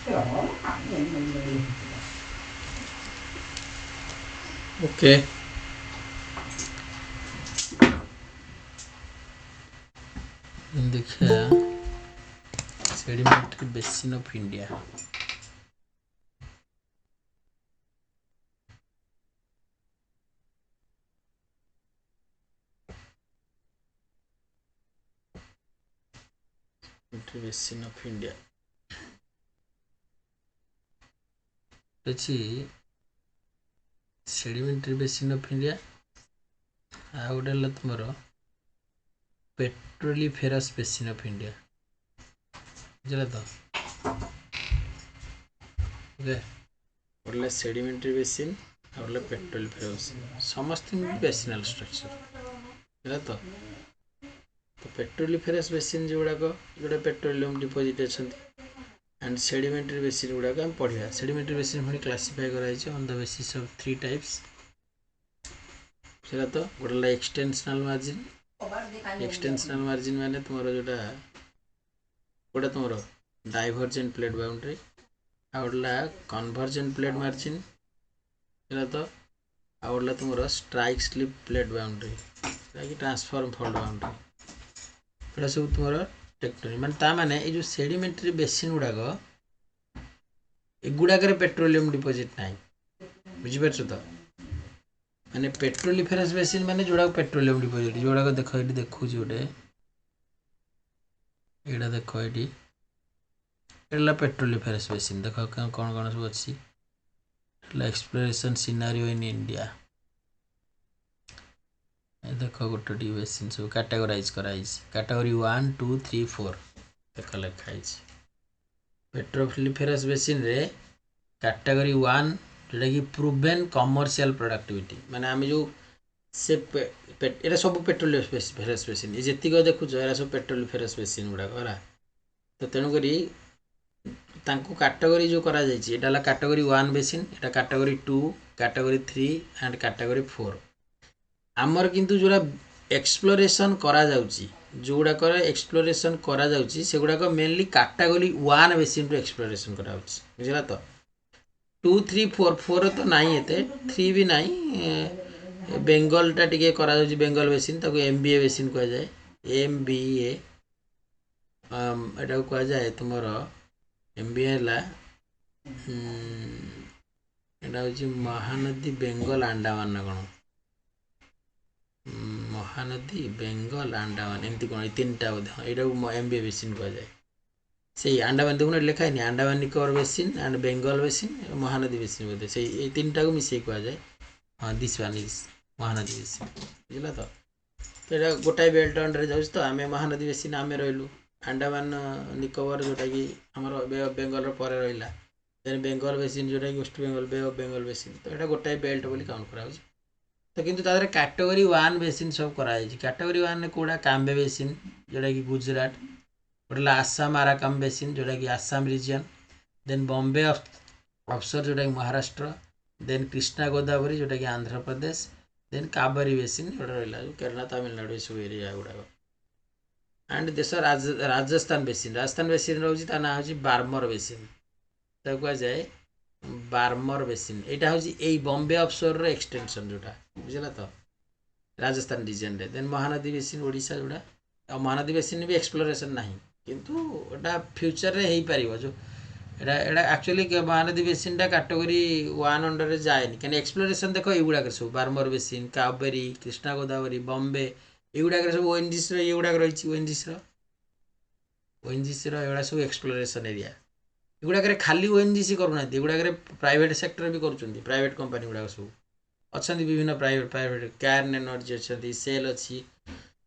Okay देखिए sedimentary basin of India basin of India अच्छी sedimentary basin of India आ गोटे है तुम पेट्रोलिफेरस बेसिन ऑफ इंडिया बुझे तो ओके गोटे सेडिमेंट्री बेसिन आ गोटे पेट्रोलिफेरस समस्त बेसिनाल स्ट्रक्चर बुझे तो पेट्रोलिफेरस बेसिन जो गुड़ाक जोटा पेट्रोलियम डिपोजिट अच्छा एंड सेडिमेंट्री बेसिन गुड़ाक आम पढ़ा सेडिमेंट्री बेसिन पुणी क्लासीफाई कराई on the basis of 3 types सेटा तो गोटे एक्सटेंशनल मार्जिन एक्सटेंशनल मार्जिन माने तुम जोटा गोटे तुम डाइवर्जेंट प्लेट बाउंड्री आ गोटे कन्वर्जेंट प्लेट मार्जिन सेटा तो आ गोटे तुम स्ट्राइक स्लिप प्लेट बाउंड्री कि ट्रांसफॉर्म फॉल्ट बाउंड्री एटा सब तुम टेक्टोनिक माने ये जो सेडिमेंट्री बेसिन गुड़ाक एगुड़ाक पेट्रोलियम डिपोजिट ना बुझीपार तो माने पेट्रोलिफेरस बेसिन माने जोड़ा पेट्रोलियम डिपोजिट जोड़ा देख ये देखुँ गोटे यहाँ देख ये पेट्रोलिफेरस बेसिन देख कौन कौन सब अच्छी एक्सप्लोरेशन सिनारियो इन इंडिया देख गोटे टी बेसिन सब कैटेगराइज कराई कैटेगरी 1 2 3 4 देख लिखाई पेट्रोलिफेरस बेसिन रे कैटेगरी 1 जोटा कि प्रूवेन कमर्शियल प्रोडक्टिविटी माने आम जो से ये सब पेट्रोलिफेरस बेसिन ये जीक देखुच ये सब पेट्रोलिफेरस बेसिन गुड़ाक है तो तेणुक कैटेगरी जो करा category 1 basin Etah category 2 category 3 and category 4 आमर किंतु जोड़ा एक्सप्लोरेशन करा जाउची जोगुड़ाक एक्सप्लोरेशन करा जाउची से गुड़ाक मेनली कैटेगरी 1 बेसिन रो एक्सप्लोरेशन करा जाउची बुझला तो 2 3 4 4 तो नहीं एते 3 भी नहीं बेंगल टा टिके करा जाउची बेंगल बेसिन ताको एमबीए बेसिन कहा जाए एमबीए एटा कहा जाए तुमर एमबीए ला एटा होची महानदी बेंगल अंडमान ना कोन महानदी बेंगल अंडमान एमती कोन तीनटा बोधे एटा एमबीए बेसिन कहा जाए से अंडमान देखुन लिखा है Andaman Nicobar basin and Bengal basin Mahanadi basin बोधे से तीनटा को मिसे कहा जाए हाँ this one is Mahanadi basin बुझला तो ये गोटाए बेल्ट अंडर जाऊँ तो आम महानदी बेसिन आम रही अंडमान निकोबर जोटा कि आमर बे ऑफ बेंगल पर रहा देन बेंगल बेसिन जोटा कि West Bengal bay of Bengal basin तो यहाँ गोटाए बेल्ट बोली काउंट करा तो किंतु तादर कैटेगरी 1 बेसिन सब कराई कैटेगरी 1 कौड़ा काम्बे बेसिन जोटा कि गुजरात गोटे आसाम आराकाम बेसिन जोटा कि आसाम रिजन देन बॉम्बे अफसर जोटा कि महाराष्ट्र देन कृष्णा गोदावरी जोटा कि आंध्र प्रदेश देन काबरी बेसिन जोटा रहा केरला तमिलनाडु सब एरिया गुड़ाक एंड देश राजस्थान बेसिन रोचे ता ना हूँ बार्मर बेसिन कह जाए बार्मर बेसिन यहाँ हूँ यही बॉम्बे अफसर एक्सटेंशन जोटा बुझला तो राजस्थान रिजन रे देन महानदी बेसिन ओडिशा जोड़ा महानदी बेसिन भी एक्सप्लोरेशन ना किंतु एटा फ्यूचर रे हो पार जो एटा एक्चुअली महानदी बेसिन टा कैटेगरी 1 अंडर जाए क्या एक्सप्लोरेशन देख युवाक सब बार्मर बेसिन कावेरी कृष्णा गोदावरी बॉम्बे युवाक सब ओएनजीसी युवाक रही ओएनजीसी एगुड़ा सब एक्सप्लोरेशन एरिया युवाक खाली ओएनजीसी करूना युवाक प्राइवेट सेक्टर भी कर प्राइवेट कंपनी गुड़ाक सब अच्छा विभिन्न प्राइवेट कैर्न एनर्जी अच्छा सेल अच्छी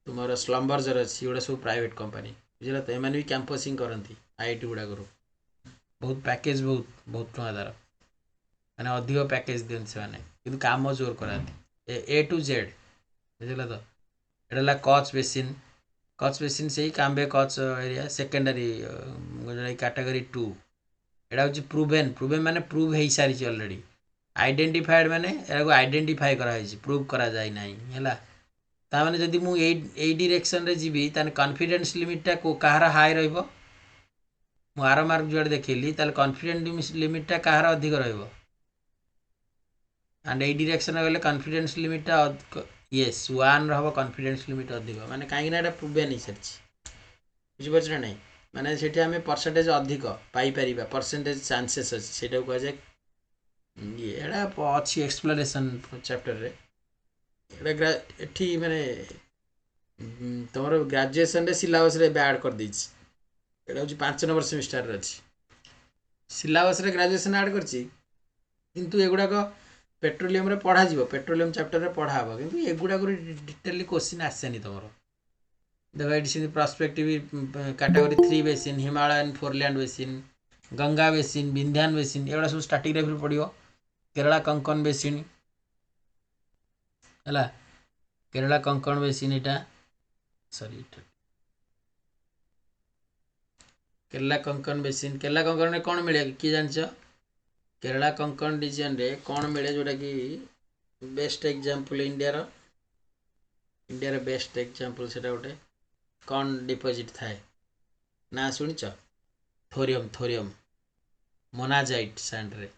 तुम स्लम्बर्जर अच्छी एगुड़ा सब प्राइवेट कंपनी बुझल तो एम भी कैंपसिंग करती आईआईटी गुड़ाक बहुत पैकेज बहुत बहुत टଙ୍କା दार मैंने अधिक पैकेज दिखते से कि कम जोर कराती ए टू जेड बुझल तो यहाँ कच बेसिन से ही काम्बे कच एरिया सेकेंडरी कैटेगरी 2 यहाँ हूँ प्रूवेन माने प्रूव हो सारी अलरेडी आइडेंटिफाइड माने यहाँ आइडेंटिफाई कराई प्रूव करा जाए ना है ताने जदि मुझे डायरेक्शन रे जीवी ताने कॉन्फिडेंस लिमिट टा कहार हाई रहिबो ମୁଁ ଆର ମାର୍କ ଯୁଆଡ଼େ ଦେଖେଇଲି ତାହେଲେ କନଫିଡେନ୍ସ ଲିମିଟ୍ଟା କାହାର ଅଧିକ ରହିବ ଆଣ୍ଡ ଏଇ ଡିରେକ୍ସନ୍ ଗଲେ କନଫିଡେନ୍ସ ଲିମିଟ୍ଟା ୟେସ୍ ୱାନ୍ର ହେବ କନଫିଡେନ୍ସ ଲିମିଟ୍ ଅଧିକ ମାନେ କାହିଁକିନା ଏଇଟା ପ୍ରୁଭେନ୍ ହେଇସାରିଛି ବୁଝିପାରୁଛ ନା ନାହିଁ ମାନେ ସେଠି ଆମେ ପରସେଣ୍ଟେଜ୍ ଅଧିକ ପାଇପାରିବା ପରସେଣ୍ଟେଜ୍ ଚାନ୍ସେସ୍ ଅଛି ସେଇଟାକୁ କୁହାଯାଏ ଏଇଟା ଅଛି ଏକ୍ସପ୍ଲୋରେସନ୍ ଚାପ୍ଟରରେ ଏଇଟା ଏଠି ମାନେ ତୁମର ଗ୍ରାଜୁଏସନ୍ରେ ସିଲାବସ୍ରେ ଏବେ ଆଡ଼୍ କରିଦେଇଛି ଏଇଟା ହେଉଛି 5 ନମ୍ବର ସେମିଷ୍ଟାରରେ ଅଛି ସିଲାବସ୍ରେ ଗ୍ରାଜୁଏସନ୍ ଆଡ଼୍ କରିଛି କିନ୍ତୁ ଏଗୁଡ଼ାକ ପେଟ୍ରୋଲିୟମରେ ପଢ଼ାଯିବ ପେଟ୍ରୋଲିୟମ ଚାପ୍ଟରରେ ପଢ଼ା ହେବ କିନ୍ତୁ ଏଗୁଡ଼ାକରୁ ଡିଟେଲି କୋଶ୍ଚିନ୍ ଆସେନି ତୁମର ଦେଖ ଏଠି ସେମିତି prospective category 3 basin Himalayan foreland basin Ganga basin Vindhyan basin ଏଗୁଡ଼ା ସବୁ ଷ୍ଟାଟିଗ୍ରାଫିରେ ପଡ଼ିବ କେରଳା କଙ୍କଣ ବେସିନ୍ ହେଲା କେରଳା କଙ୍କଣ ବେସିନ୍ ଏଇଟା ସରି କେରଳା କଙ୍କଣ ବେସିନ୍ କେରଳା କଙ୍କଣରେ କ'ଣ ମିଳେ କିଏ ଜାଣିଛ କେରଳା କଙ୍କଣ ରିଜିୟନରେ କ'ଣ ମିଳେ ଯେଉଁଟାକି ବେଷ୍ଟ ଏକ୍ଜାମ୍ପଲ୍ ଇଣ୍ଡିଆର ବେଷ୍ଟ ଏକ୍ଜାମ୍ପଲ୍ ସେଇଟା ଗୋଟେ କ'ଣ ଡିପୋଜିଟ୍ ଥାଏ ନା ଶୁଣିଛ ଥୋରିୟମ୍ ମୋନାଜାଇଟ୍ ସ୍ୟାଣ୍ଡରେ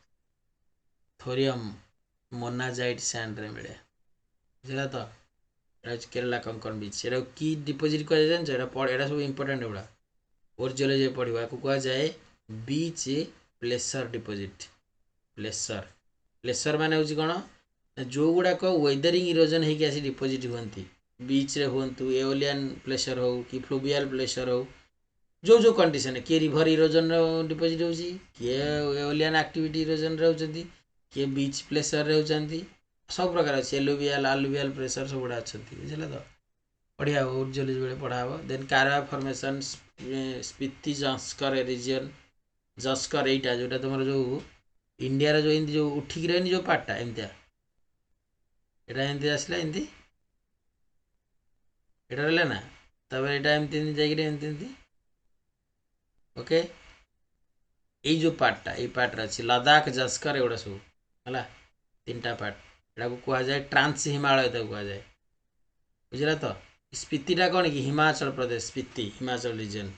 ଥୋରିୟମ୍ ମୋନାଜାଇଟ୍ ସ୍ୟାଣ୍ଡରେ ମିଳେ ବୁଝିଲା ତ ଏଇଟା ହେଉଛି କେରଳା କଙ୍କଣ ବିଚ୍ ଏଇଟାକୁ କି ଡିପୋଜିଟ୍ କୁହାଯାଏ ଜାଣିଛ ଏଇଟା ସବୁ ଇମ୍ପୋର୍ଟାଣ୍ଟ ଏଗୁଡ଼ା ଓରିଜିଓଲୋଜି ପଢ଼ିବା ଆକୁ କୁହାଯାଏ ବିଚ୍ ପ୍ଲେସର୍ ଡିପୋଜିଟ୍ ପ୍ଲେସର୍ ମାନେ ହେଉଛି କ'ଣ ଯେଉଁଗୁଡ଼ାକ ୱେଦରିଂ ଇରୋଜନ୍ ହେଇକି ଆସି ଡିପୋଜିଟ୍ ହୁଅନ୍ତି ବିଚ୍ରେ ହୁଅନ୍ତୁ ଏଓଲିଆନ୍ ପ୍ଲେସର୍ ହେଉ କି ଫ୍ଲୁଭିଆଲ୍ ପ୍ଲେସର୍ ହେଉ ଯେଉଁ କଣ୍ଡିସନ୍ କିଏ ରିଭର୍ ଇରୋଜନ୍ର ଡିପୋଜିଟ୍ ହେଉଛି କିଏ ଏଓଲିଆନ୍ ଆକ୍ଟିଭିଟି ଇରୋଜନ୍ରେ ହେଉଛନ୍ତି କିଏ ବିଚ୍ ପ୍ଲେସର୍ରେ ହେଉଛନ୍ତି ସବୁ ପ୍ରକାର ଅଛି ଆଲୁଭିଆଲ୍ ପ୍ରେସର୍ ସବୁଗୁଡ଼ା ଅଛନ୍ତି ବୁଝିଲେ ତ ପଢ଼ିଆ ହେବ ଓରିଜିଓଲୋଜି ବେଳେ ପଢ଼ା ହେବ ଦେନ୍ କାରୱା ଫର୍ମେସନ୍ ସ୍ପିତି ଜସ୍କର ରିଜିଅନ୍ ଜସ୍କର ଏଇଟା ଯେଉଁଟା ତୁମର ଯେଉଁ ଇଣ୍ଡିଆର ଯେଉଁ ଏମିତି ଯେଉଁ ଉଠିକି ରହିନି ଯେଉଁ ପାର୍ଟଟା ଏମିତିଆ ଏଇଟା ଏମିତି ଆସିଲା ଏମିତି ଏଇଟା ରହିଲା ନା ତାପରେ ଏଇଟା ଏମିତି ଏମିତି ଯାଇକିରି ଏମିତି ଓକେ ଏଇ ଯେଉଁ ପାର୍ଟଟା ଏଇ ପାର୍ଟରେ ଅଛି ଲଦାଖ ଜସ୍କର ଏଗୁଡ଼ା ସବୁ ହେଲା 3ଟା ପାର୍ଟ ଏଟାକୁ କୁହାଯାଏ ଟ୍ରାନ୍ସ ହିମାଳୟ ତାକୁ କୁହାଯାଏ ବୁଝିଲା ତ ସ୍ପିତିଟା କ'ଣ କି ହିମାଚଳ ପ୍ରଦେଶ ସ୍ପିତି ହିମାଚଳ ରିଜିଅନ୍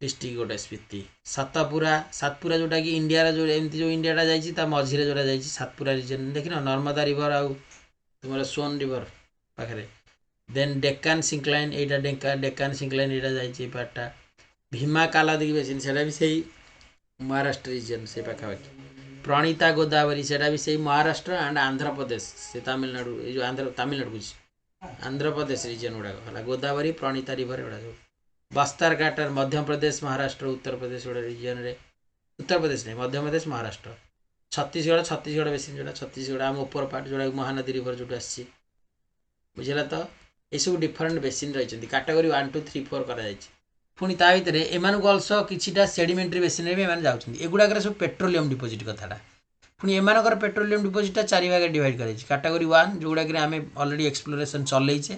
ଡିଷ୍ଟ୍ରିକ୍ଟ ଗୋଟେ ସ୍ପିତି ସାତପୁରା ଯେଉଁଟାକି ଇଣ୍ଡିଆର ଯେଉଁ ଏମିତି ଯେଉଁ ଇଣ୍ଡିଆଟା ଯାଇଛି ତା ମଝିରେ ଯେଉଁଟା ଯାଇଛି ସାତପୁରା ରିଜିଅନ୍ ଦେଖିନ ନର୍ମଦା ରିଭର ଆଉ ତୁମର ସୋନ୍ ରିଭର ପାଖରେ ଦେନ୍ ଡେକାନ୍ ସିଙ୍କଲାଇନ୍ ଏଇଟା ଡେକାନ୍ ସିଙ୍କଲାଇନ୍ ଏଇଟା ଯାଇଛି ଏଇ ପାର୍ଟଟା ଭୀମା କାଲାଦିକି ବେସିନ୍ ସେଇଟା ବି ସେଇ ମହାରାଷ୍ଟ୍ର ରିଜିଅନ୍ ସେଇ ପାଖାପାଖି ପ୍ରଣିତା ଗୋଦାବରୀ ସେଇଟା ବି ସେଇ ମହାରାଷ୍ଟ୍ର ଆଣ୍ଡ ଆନ୍ଧ୍ରପ୍ରଦେଶ ସେ ତାମିଲନାଡ଼ୁ ଏଇ ଯେଉଁ ତାମିଲନାଡ଼ୁ ବୁଝି ଆନ୍ଧ୍ରପ୍ରଦେଶ ରିଜିଅନ୍ ଗୁଡ଼ାକ ହେଲା ଗୋଦାବରୀ ପ୍ରଣିତା ରିଭର ଏଗୁଡ଼ା ସବୁ ବସ୍ତାର ଘାଟର ମଧ୍ୟପ୍ରଦେଶ ମହାରାଷ୍ଟ୍ର ଉତ୍ତରପ୍ରଦେଶ ଗୁଡ଼ା ରିଜିଅନ୍ରେ ଉତ୍ତରପ୍ରଦେଶ ନାହିଁ ମଧ୍ୟପ୍ରଦେଶ ମହାରାଷ୍ଟ୍ର ଛତିଶଗଡ଼ ବେସିନ୍ ଯେଉଁଟା ଛତିଶଗଡ଼ ଆମ ଉପର ପାର୍ଟ ଯେଉଁଟା ମହାନଦୀ ରିଭର ଯେଉଁଟା ଆସିଛି ବୁଝିଲା ତ ଏସବୁ ଡିଫରେଣ୍ଟ ବେସିନ୍ ରହିଛନ୍ତି କାଟାଗୋରୀ 1, 2, 3, 4 କରାଯାଇଛି ପୁଣି ତା ଭିତରେ ଏମାନଙ୍କୁ ଅଲସୋ କିଛିଟା ସେଡିମେଣ୍ଟାରୀ ବେସିନ୍ରେ ବି ଏମାନେ ଯାଉଛନ୍ତି ଏଗୁଡ଼ାକରେ ସବୁ ପେଟ୍ରୋଲିୟମ୍ ଡିପୋଜିଟ୍ କଥାଟା ପୁଣି ଏମାନଙ୍କର ପେଟ୍ରୋଲିୟମ୍ ଡିପୋଜିଟ୍ଟା 4 ଭାଗରେ ଡିଭାଇଡ଼ କରାଯାଇଛି କାଟାଗୋରୀ 1 ଯେଉଁଗୁଡ଼ାକରେ ଆମେ ଅଲରେଡ଼ି ଏକ୍ସପ୍ଲୋରେସନ୍ ଚଲେଇଛେ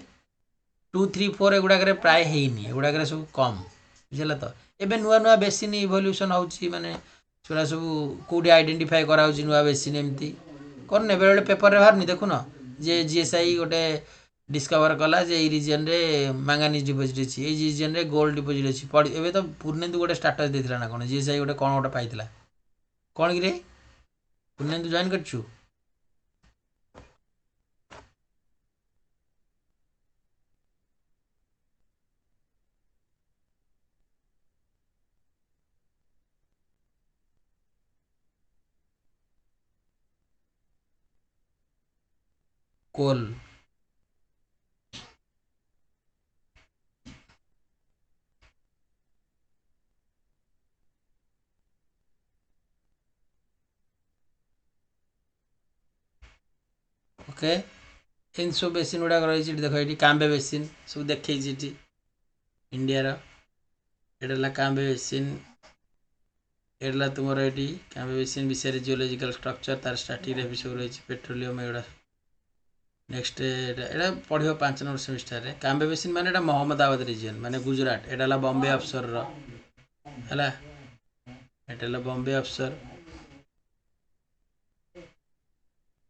2, 3, 4 ଏଗୁଡ଼ାକରେ ପ୍ରାୟ ହେଇନି ଏଗୁଡ଼ାକରେ ସବୁ କମ୍ ବୁଝିଲା ତ ଏବେ ନୂଆ ବେସିନ୍ ଇଭଲ୍ୟୁସନ୍ ହେଉଛି ମାନେ ସେଗୁଡ଼ା ସବୁ କେଉଁଠି ଆଇଡେଣ୍ଟିଫାଏ କରାହେଉଛି ନୂଆ ବେସିନ୍ ଏମିତି କରୁନେ ବେଳେବେଳେ ପେପରରେ ବାହାରୁନି ଦେଖୁନ ଯେ ଜିଏସ୍ଆଇ ଗୋଟେ ডিসকଭର କଲା ଯେ ଏଇ ରିଜିଅନ୍ରେ ମାଙ୍ଗାନିଜ୍ ଡିପୋଜିଟ୍ ଅଛି ଏଇ ରିଜିଅନ୍ରେ ଗୋଲ୍ଡ ଡିପୋଜିଟ୍ ଅଛି ଏବେ ତ ପୂର୍ଣ୍ଣେନ୍ଦୁ ଗୋଟେ ଷ୍ଟାଟସ୍ ଦେଇଥିଲା ନା କ'ଣ ଜିଏସ୍ଆଇ ଗୋଟେ କ'ଣ ଗୋଟେ ପାଇଥିଲା କ'ଣ କିରେ ପୂର୍ଣ୍ଣେନ୍ଦୁ ଜଏନ୍ କରିଛୁ କୋଲ୍ ଓକେ ଏମିତି ସବୁ ବେସିନ୍ ଗୁଡ଼ାକ ରହିଛି ଏଠି ଦେଖ ଏଠି କାମ୍ବେ ବେସିନ୍ ସବୁ ଦେଖେଇଛି ଏଠି ଇଣ୍ଡିଆର ଏଇଟା ହେଲା କାମ୍ବେ ବେସିନ୍ ଏଇଟା ହେଲା ତୁମର ଏଠି କାମ୍ବେ ବେସିନ୍ ବିଷୟରେ ଜିଓଲୋଜିକାଲ ଷ୍ଟ୍ରକ୍ଚର ତାର ଷ୍ଟ୍ରାଟିଗ୍ରାଫି ସବୁ ରହିଛି ପେଟ୍ରୋଲିୟମ ଏଗୁଡ଼ା ନେକ୍ସଟ ଏଇଟା ପଢ଼ିବ 5 ନମ୍ବର ସେମିଷ୍ଟାରରେ କାମ୍ବେ ବେସିନ୍ ମାନେ ଏଇଟା ମହମ୍ମଦାବାଦ ରିଜିଅନ୍ ମାନେ ଗୁଜରାଟ ଏଇଟା ହେଲା ବମ୍ବେ ଅଫସରର ହେଲା ଏଇଟା ହେଲା ବମ୍ବେ ଅଫସର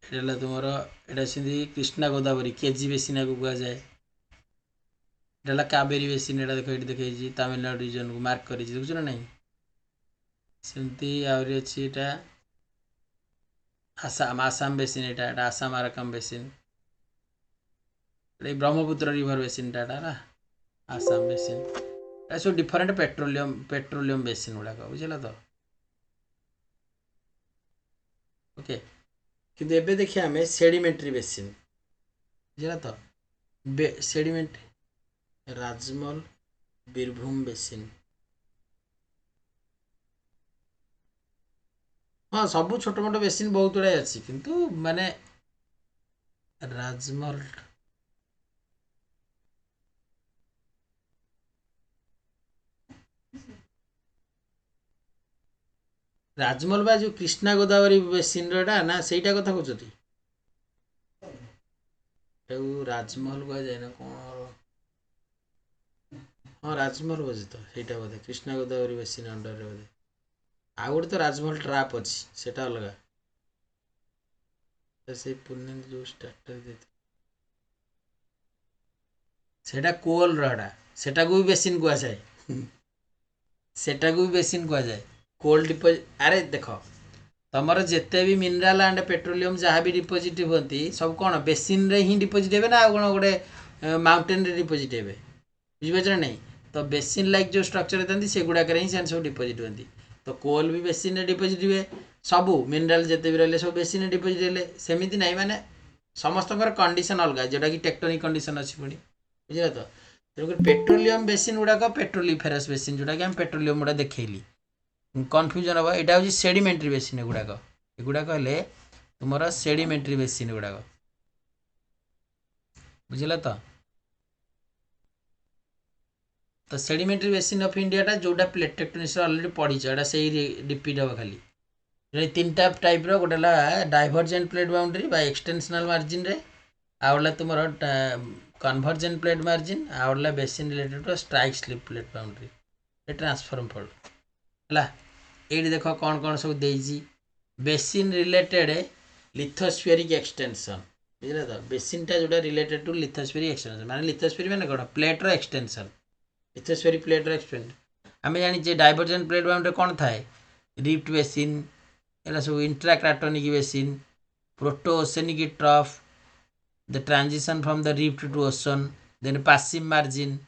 ଏଇଟା ହେଲା ତୁମର ଏଇଟା ସେମିତି କୃଷ୍ଣା ଗୋଦାବରୀ କେଜି ବେସିନ୍ ଆକୁ କୁହାଯାଏ ଏଇଟା ହେଲା କାବେରୀ ବେସିନ୍ ଏଇଟା ଦେଖ ଏଇଠି ଦେଖେଇଛି ତାମିଲନାଡ଼ୁ ରିଜିଅନ୍କୁ ମାର୍କ କରିଛି ଦେଖୁଛ ନା ନାହିଁ सेमती आहरी अच्छी एटा आसाम बेसिन एटा Assam Arakan basin Brahmaputra river basin टाटा आसाम बेसिन सब डिफरेंट पेट्रोलियम बेसिन गुड़ाक बुझल तो ओके किंतु एबे देखिए आम सेडिमेंट्री बेसिन बुझल तो सेडिमेंट राजमहल बीरभूम बेसिन हाँ सब छोट मोट बेसिन बहुत गुड़ाए अच्छी किंतु माने राजमहल राजमहल बा जो कृष्णा गोदावरी बेसिन रा ना सेटा कथा कहते राजमहल कह जाए ना कौन हाँ राजमहल बोझे तो ସେଇଟା बोधे कृष्णा गोदावरी बेसिन अंडर रे बोधे आ गोटे तो राजमहल ट्राप अच्छी सेटा अलग से पुण्य जो स्टार्टर देते सेटा कोल रहा सेटा को भी बेसिन कह जाए सेटा को भी बेसिन कह जाए कोल डिपोजिट अरे देख तुमर जिते भी मिनराल एंड पेट्रोलियम जहाँ भी डिपोजिट होती सब कौन बेसिन रे ही डिपोजिट हे ना कौन गोटे माउंटेन रे डिपोजिट हे बुझीपार ना नहीं तो बेसिन लाइक जो स्ट्रक्चर था से गुड़ाक ही सब डिपोजिट होती तो कोल भी बेसिन रे डिपोजिट हुए सबू मिनराल जिते भी रही सब बेसिन रे डिपोजिट हेले सेमती ना माने समस्त कंडीशन अलग जोटा कि टेक्टोनिक कंडीशन अच्छी पुणी बुझे तो तेणुक पेट्रोलियम बेसिन गुड़ाक पेट्रोलिफेरस बेसिन जोटा कि पेट्रोलियम गुड़ा देखली कन्फ्यूजन हम यहाँ हूँ सेडिमेंट्री बेसिन एगुड़ाक हेले तुम सेडिमेंट्री बेसिन गुड़ाक बुझल तो सेडिमेंट्री बेसिन ऑफ इंडिया जोटा प्लेट टेक्टोनिक्स ऑलरेडी पढ़ी से रिपीट हम खाली तीन टाइप गोटे डाइवर्जेंट प्लेट बाउंड्री बा एक्सटेंशनल मार्जिन रे आउला तुम कन्वर्जेंट प्लेट मार्जिन आउला basin related to strike slip plate boundary transform fault है ये देख कौन कौन सब देजी बेसिन रिलेटेड लिथोस्फेरिक एक्सटेंशन बुझे तो बेसिन टा जोटा रिलेटेड टू लिथोस्फेरिक एक्सटेंशन माने लिथोस्फेरिक माने कौन प्लेट रो एक्सटेंशन लिथोस्फेरिक प्लेट रो एक्सटेंशन आम जानी डाइवर्जेंट प्लेट बाउंड्री कौन थाए रिफ्ट बेसिन एला सब intracratonic basin proto oceanic trough the transition from the rift to ocean then passive margin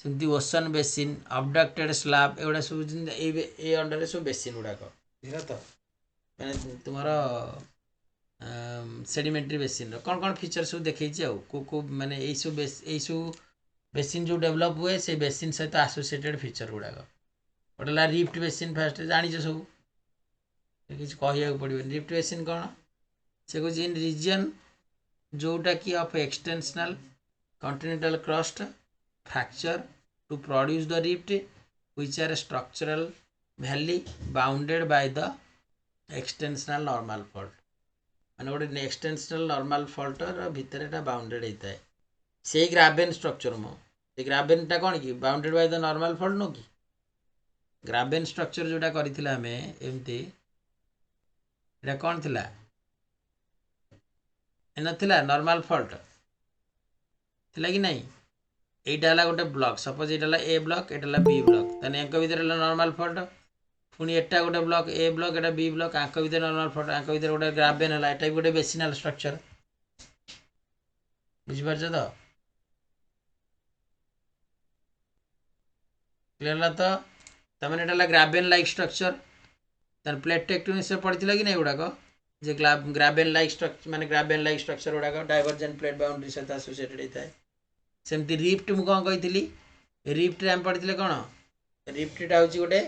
सेमती ओशन बेसिन अबडक्टेड स्लाब एगुड़ा सब ये अंडर सब बेसिन गुड़ाक बुझल तो मैंने तुम सेडिमेंट्री बेसिन कौन कौन फीचर सब देखी को माने सब बेसिन जो डेभलप हुए से बेसिन सहित आसोसिएटेड फीचर गुड़ाक गोटे रिफ्ट बेसिन फास्ट जान सब कि कह पड़ो रिफ्ट बेसिन कौन से कह इन रीजन जोटा कि of extensional continental crust fracture to produce the rift which are structural valley bounded by the extensional normal fault माने गोटे एक्सटेंशनल नॉर्मल फॉल्ट भितर एटा बाउंडेड होता है से ग्राबेन स्ट्रक्चर मो से ग्राबेन टा कौन कि bounded by the normal fault नो कि ग्राबेन स्ट्रक्चर जोटा करथिला हमें एमती एटा कौन थिला एनथिला नॉर्मल फॉल्ट थिला कि नहीं এইটা গোটে ব্লক सपोज এটা ए ब्लॉक এটা बी ब्लॉक তাহলে এঙ্ক ভিতরে নর্মাল ফল্ট পুনি এটা গোটে ব্লক ए ब्लॉक এটা बी ब्लॉक আঙ্ক ভিতরে নর্মাল ফল্ট আঙ্ক ভিতরে গোটে গ্রাবেন হলা এটা গোটে বেসিনাল স্ট্রাকচার বুঝি পারছ তো ক্লিয়ার হলা তো তার মানে এটা হলা গ্রাবেন লাইক স্ট্রাকচার তার প্লেট টেকটোনিক্স এ পড়িছিল কি না এগুড়াক যে গ্রাবেন লাইক স্ট্রাকচার মানে গ্রাবেন লাইক স্ট্রাকচার গুড়াক ডাইवर्जेंट प्लेट बाउंड्री सहित एसोसिएटेड होता है सेमती रिफ्ट मु कौन कही रिफ्ट आम पढ़ी कौन रिफ्टा हूँ गोटे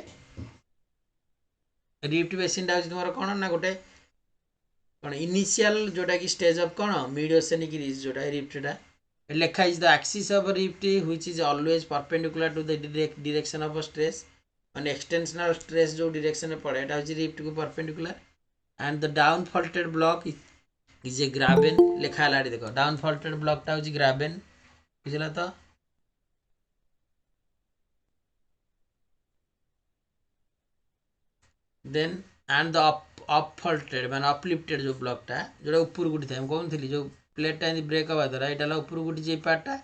रिफ्ट बेसिन हूँ तुम कौन ना गोटे कौन इनिशियल जोटा कि स्टेज ऑफ कौन मिड ओसेनिक रिज जोटा रिफ्टा लेखा is the axis of rift which is always perpendicular to the direction of stress माने एक्सटेंशनल स्ट्रेस जो डायरेक्शन में पड़े एटा हूँ रिफ्ट को perpendicular and the down faulted block is a graben लेखा देख डाउन फॉल्टेड ब्लॉकटा हूँ ग्राबेन बुझला तो then and the up faulted माने अपलिफ्टेड जो ब्लॉकटा जोटा ऊपर गुटी था कौन थी जो प्लेटा ब्रेक हवा द्वारा यहाँ ऊपर गुटी जाए पार्टा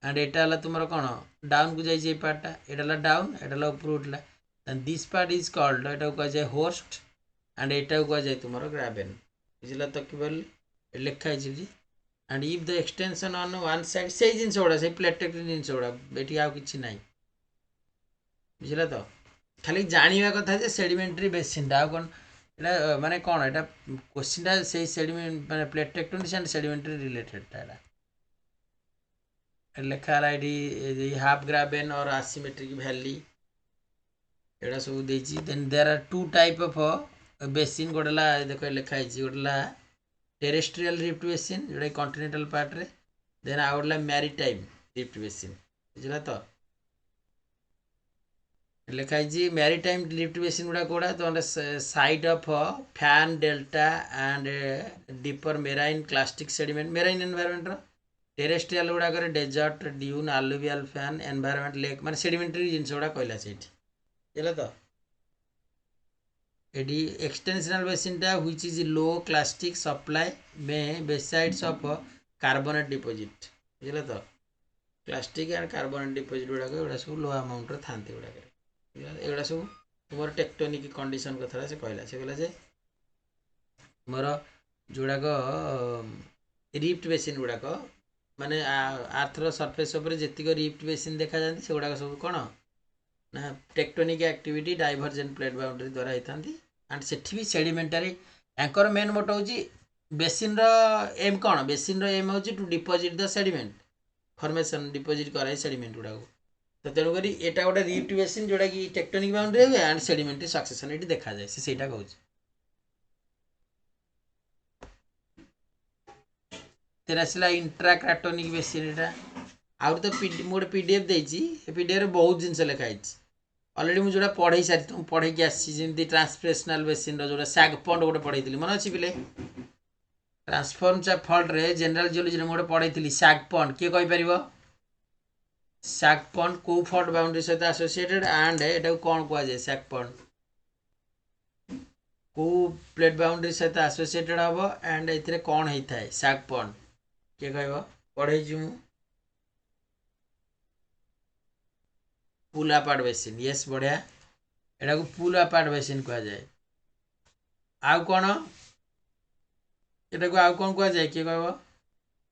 एंड एटा तुम कौन डाउन को जाए पार्टा यहाँ डाउन यहाँ ऊपर उठला then this part is called এটা কয়া যায় host and এটা কয়া যায় তোমার graben বুঝলা তো কি বললি লেখা আছে জি and if the extension on one side সেই জিনিস ওড়া সেই প্লেট টেকনিক জিনিস ওড়া এটি আর কিছু নাই বুঝলা তো খালি জানিবা কথা যে সেডিমেন্টারি বেসিনটা আর কোন এটা মানে কোন এটা কোশ্চেনটা সেই সেডিমেন্ট মানে প্লেট টেকটনিক্স এন্ড সেডিমেন্টারি রিলেটেডটা এটা লেখা আইডি হাফ গ্রাবেন और asymmetric valley एड़ा सब देछि then there are two type of basin गोडला देखो लिखा है गोडला टेरेस्ट्रियल रिफ्ट बेसिन जोड़ा कॉन्टिनेंटल पार्ट रे देन आउटला मैरीटाइम रिफ्ट बेसिन बुझला तो लिखा है मैरीटाइम रिफ्ट बेसिन गुडा कोडा तो side of fan delta and deeper marine clastic sediment marine environment रो टेरेस्ट्रियल गुडा करे desert dune alluvial fan environment lake माने सेडिमेंटरी जिंस गुडा कहला सेठी बुझला तो एडी एक्सटेंशनल बेसिनटा which is low clastic supply में बेसाइड्स ऑफ कार्बोनेट डिपॉजिट बुझला तो प्लास्टिक एंड कार्बोनेट डिपॉजिट गुडा एड़ा सब लो अमाउंट रे थांती गुडा एड़ा सब तुमर टेक्टोनिक कंडीशन कथा से कहला से कहला जे तुमर जोड़ाक रिफ्ट बेसिन गुड़ाक माने आर्थर सरफेस ऊपर जेतिक रिफ्ट बेसिन देखा जाती से गुड़ाक सब कौन ना tectonic activity divergent plate boundary द्वारा होता एंड सेठी भी सेडिमेंटारी एंकर मेन मोट हूँ बेसिन एम कौन बेसिन एम हूँ to deposit the sediment formation deposit कराए सेडिमेंट गुड़ा तो तेणुक यहाँ गोटे रिफ्ट बेसिन जोटा कि टेक्टोनिक बाउंड्री हुए एंड सेडिमेंटरी सक्सेसन ये देखा जाए से कहूँ तेरा आसला इंट्राक्राटोनिक बेसिन यहाँ आउ तो गोटे पीडीएफ देती पीडीएफ बहुत जिनस लिखाई अलरेडी मुझे जोड़ा पढ़े सारी तुम पढ़े आसी ट्रांसप्रेशनल बेसिन जोड़ा सैगपॉन्ड गोटे पढ़ाई मन अच्छी पिले ट्रांसफॉर्म फॉल्ट रे जनरल जियोलॉजी में गोटे पढ़ाई सैगपॉन्ड किए कहीपर सैगपॉन्ड को फॉल्ट बाउंड्री सहित एसोसिएटेड एंड एटा कौन कहुए सैगपॉन्ड को प्लेट बाउंड्री सहित एसोसिएटेड हम एंड ये कौन होता है सैगपॉन्ड किए कह पढ़े मु पुल अपार्ट बेसिन यस बढ़िया एटा को पुल अपार्ट बेसिन कह जाए आउ कौन एटा को आउ कौन कह जाए किए कह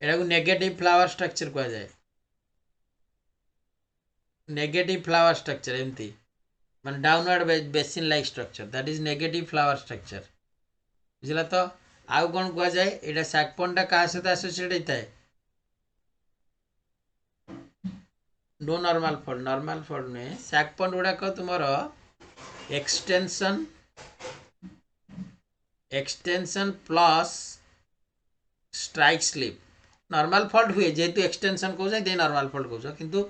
एटा को नेगेटिव फ्लावर स्ट्रक्चर कह जाए नेगेटिव फ्लावर स्ट्रक्चर एमती माने downward basin like structure that is negative flower structure बुझला तो आउ कौन कह जाए एटा सैगपॉन्डटा कहा सहित एसोसिएट होता है नो नॉर्मल फॉल्ट में सैगपॉन्ड गुड़ाक तुमर extension plus strike slip normal fault हुए जेहेतु एक्सटेंशन कह नॉर्मल फॉल्ट कह किंतु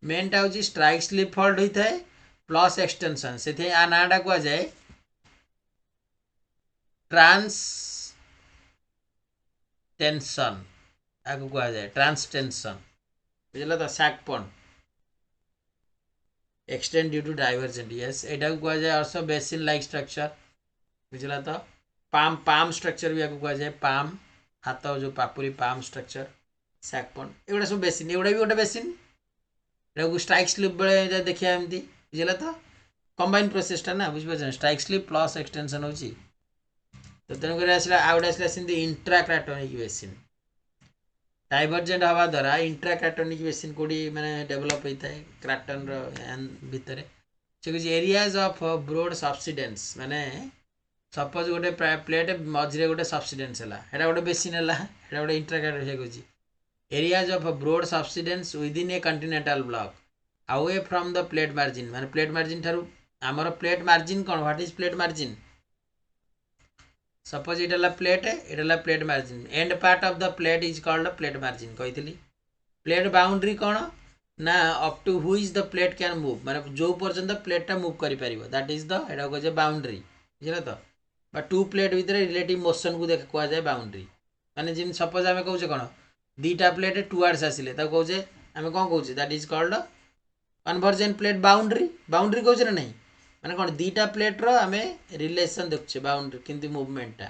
मेनटा हूँ स्ट्राइक स्लिप फॉल्ट होता है प्लस एक्सटेंशन से आ नाटा कह जाए ट्रांस टेंशन आपको कह जाए ट्रांस टेंशन बुझल तो sag pond extend due to divergent yes एटा को कह जाए ऑल्सो बेसिन लाइक स्ट्रक्चर बुझला तो पाम स्ट्रक्चर भी आपको कह जाए पाम हाथ जो पापुरी पाम स्ट्रक्चर सैगपॉन्ड एगुड़ा सब बेसिन एगुड़ा भी गोटे बेसिन एटा स्ट्राइक स्लिप बेले देखिए एमती बुझला तो कंबाइन प्रोसेसटा ना बुझे स्ट्राइक स्लिप प्लस एक्सटेंशन हो तो तेणुक आसला आउट आसला सेमती इंट्राक्राटोनिक बेसिन डाइवर्जेंट हवा द्वारा इंट्राक्राटोनिक बेसिन कोडी माने डेवलप होता है क्राटन भितर से कुछ एरियाज ऑफ ब्रोड सब्सिडेंस माने सपोज गोटे प्लेट मझे गोटे सब्सिडेंस है गोटे बेसिन है गोटे इंट्राक्राटोनिक कहूँ areas of broad subsidence within a continental block away from the plate margin माने प्लेट मार्जिन ठारू आमर प्लेट मार्जिन कौन what is plate margin suppose इटा plate margin and part of the plate is called plate margin कही plate boundary कौन ना up to who is the plate can move माने जो पर्यंत प्लेटा मूव कर दैट इज द एटा कहे बाउंड्री बुझल तो बा टू प्लेट भितर रिलेटिव मोशन को देख कह बाउंड्री माने जिन सपोज आम कहे कौन दीटा प्लेट टुआर्ड्स आसिले कहे आम कौन कहे that is called convergent plate boundary boundary कहे ना नहीं माने कौन दीटा प्लेट रो आमे रिलेशन देखुचे बाउंड्री किंतु मूवमेंटा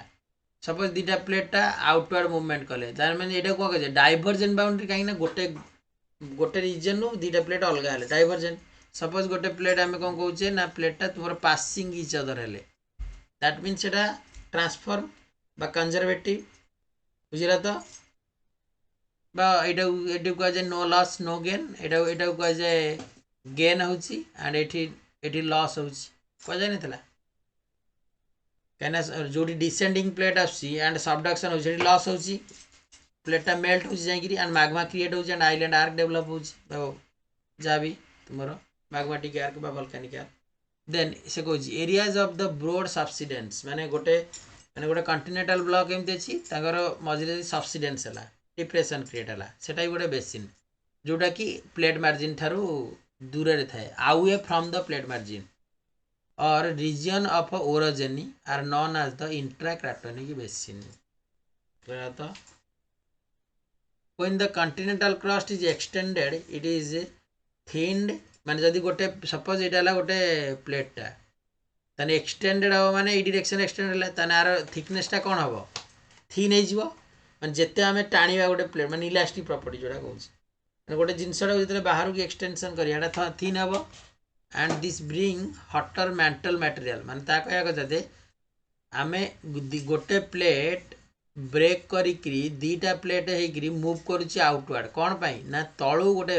सपोज दीटा प्लेटा आउटवर्ड मूवमेंट कले तार माने एटा को कहे डाइवर्जेंट बाउंड्री कहीं ना गोटे रीजन नु दीटा प्लेट अलग है डाइवर्जेंट सपोज गोटे प्लेट आम कौन कौचे ना प्लेटा तुम पासिंग इच अदर हेले दैट मीन से ट्रांसफॉर्म बा कंजर्वेटिव बुझला तो ये कहुए नो लॉस नो गेन यहाँ कहुए गेन होंड ये लॉस हो कहुए ना कहीं जो डिसेंडिंग प्लेट आंड सबडक्शन हो लॉस हो प्लेटा मेल्ट हो एंड मैग्मा क्रिएट हो आइलैंड आर्क डेवलप हो जहाँ भी तुम magmatic arc volcanic arc then से कह areas of the broad subsidence माने गोटे कंटिनेंटल ब्लॉक एमती अच्छी मझे सबसिडेंस है डिप्रेशन क्रिएट है सेटा गोटे बेसिन जोटा कि प्लेट मार्जिन ठारू दूर रे थाए away from the plate margin or region of orogeny are known as the intracratonic basin तो when the continental crust is extended it is thinned माने जदि गोटे सपोज ये गोटे प्लेटा ताने एक्सटेंडेड हम माने ये डायरेक्शन एक्सटेंड है ताने आर थिकनेस टा कौन हम थिन हो माने जिते आम टाणा गोटे प्लेट माने इलास्टिक प्रॉपर्टी जोड़ा कौन गोटे जिनसा जो बाहर की एक्सटेंशन करा थिन हम एंड दिस ब्रिंग हटर मेंटल मटेरियल माने ता कहया कथा दे आमे गोटे प्लेट ब्रेक करी दीटा प्लेट होकर मूव करुच्ची आउटवर्ड कौन पाई ना तलू गोटे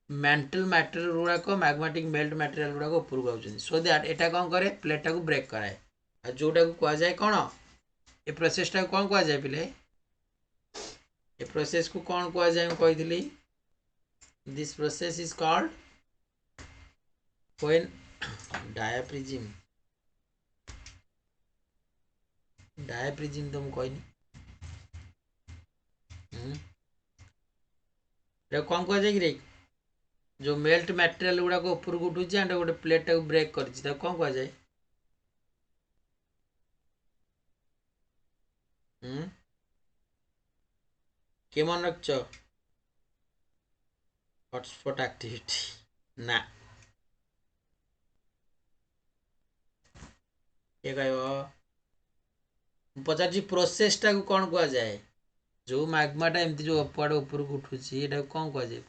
mental material गुड़ाक magmatic melt material गुड़ाक ऊपर को सो दैट एटा कौन करे प्लेटा को ब्रेक कराए आ जोटा को कह जाए कौन ए प्रोसेस टा कौन कह जाए पिले ए प्रोसेस को कौन कह जाए कही this process is called when diapirism तो मुझे कहनी कौन कह जाए कि जो मेल्ट मटेरियल गुड़ाक ऊपर को उठू एंड गोटे प्लेट टाक ब्रेक कर कौन कह जाए किए मन रख हॉटस्पॉट एक्टिविटी ना ये कह पचार प्रोसेस टाक कौन कह जाए जो मैग्माटा एमती जो अपवाड़ ऊपर को उठू ये कौन कह जाए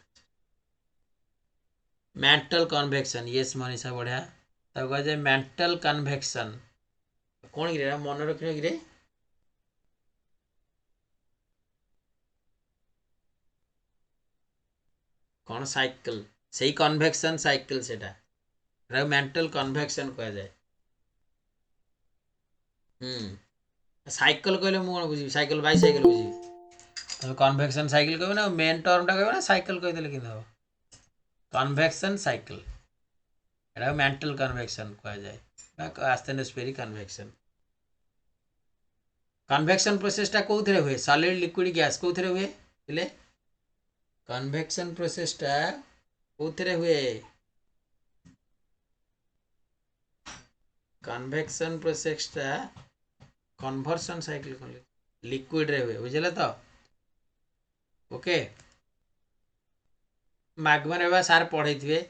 मेंटल कन्वेक्शन यस मनीषा बढ़िया कह जाए मेंटल कन्वेक्शन कौन कि मन रख कि कौन साइकिल से कन्वेक्शन साइकिल से मेंटल कन्वेक्शन कह जाए साइकिल कहले मुझे बुझी साइकिल बाइसाइकिल बुझी तो कन्वेक्शन साइकिल कह ना मेन टर्मटा कह ना साइकिल कहीदेले कि हम कन्वेक्शन साइकिल एटा मेंटल कन्वेक्शन कह जाए आस्थेनोस्फेरिक कन्वेक्शन कन्वेक्शन प्रोसेसटा कौन हुए सॉलिड लिक्विड गैस कौन हुए बोले कन्वेक्शन प्रोसेसटा कौन हुए कन्वेक्शन प्रोसेसटा कन्वर्सन साइकिल लिक्विड रे हुए बुझे तो ओके मैग्मा सार पढ़े थे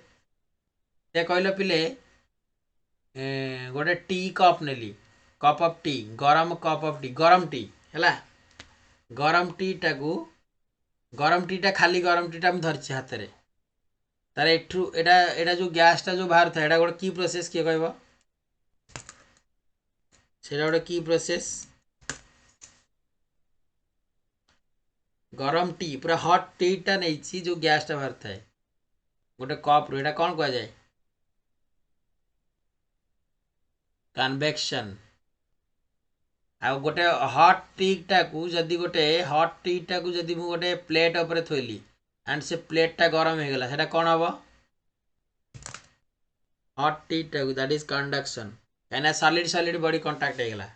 कहल पिले गोटे टी कप नेली कप ऑफ टी गरम कप ऑफ टी गरम टी है गरम टीटा खाली गरम टीटा धरची हाथ में तार एटा जो गैसटा जो बाहर था गोटे की प्रोसेस किए कह गोटे की प्रोसेस गरम टी पूरा हट टीटा नहीं जो गैसटा बाहर थाए गोटे कप रू कौन कह जाए कन्वेक्शन आ गोटे हट टीटा को जदि गोटे हट टीटा को जदि मु गोटे प्लेट उपर थोली एंड से प्लेटा गरम हो गला सेटा कौन हम हट टीटा को दैट इज कंडक्शन कहीं सॉलिड सॉलिड बॉडी कांटेक्ट हो गला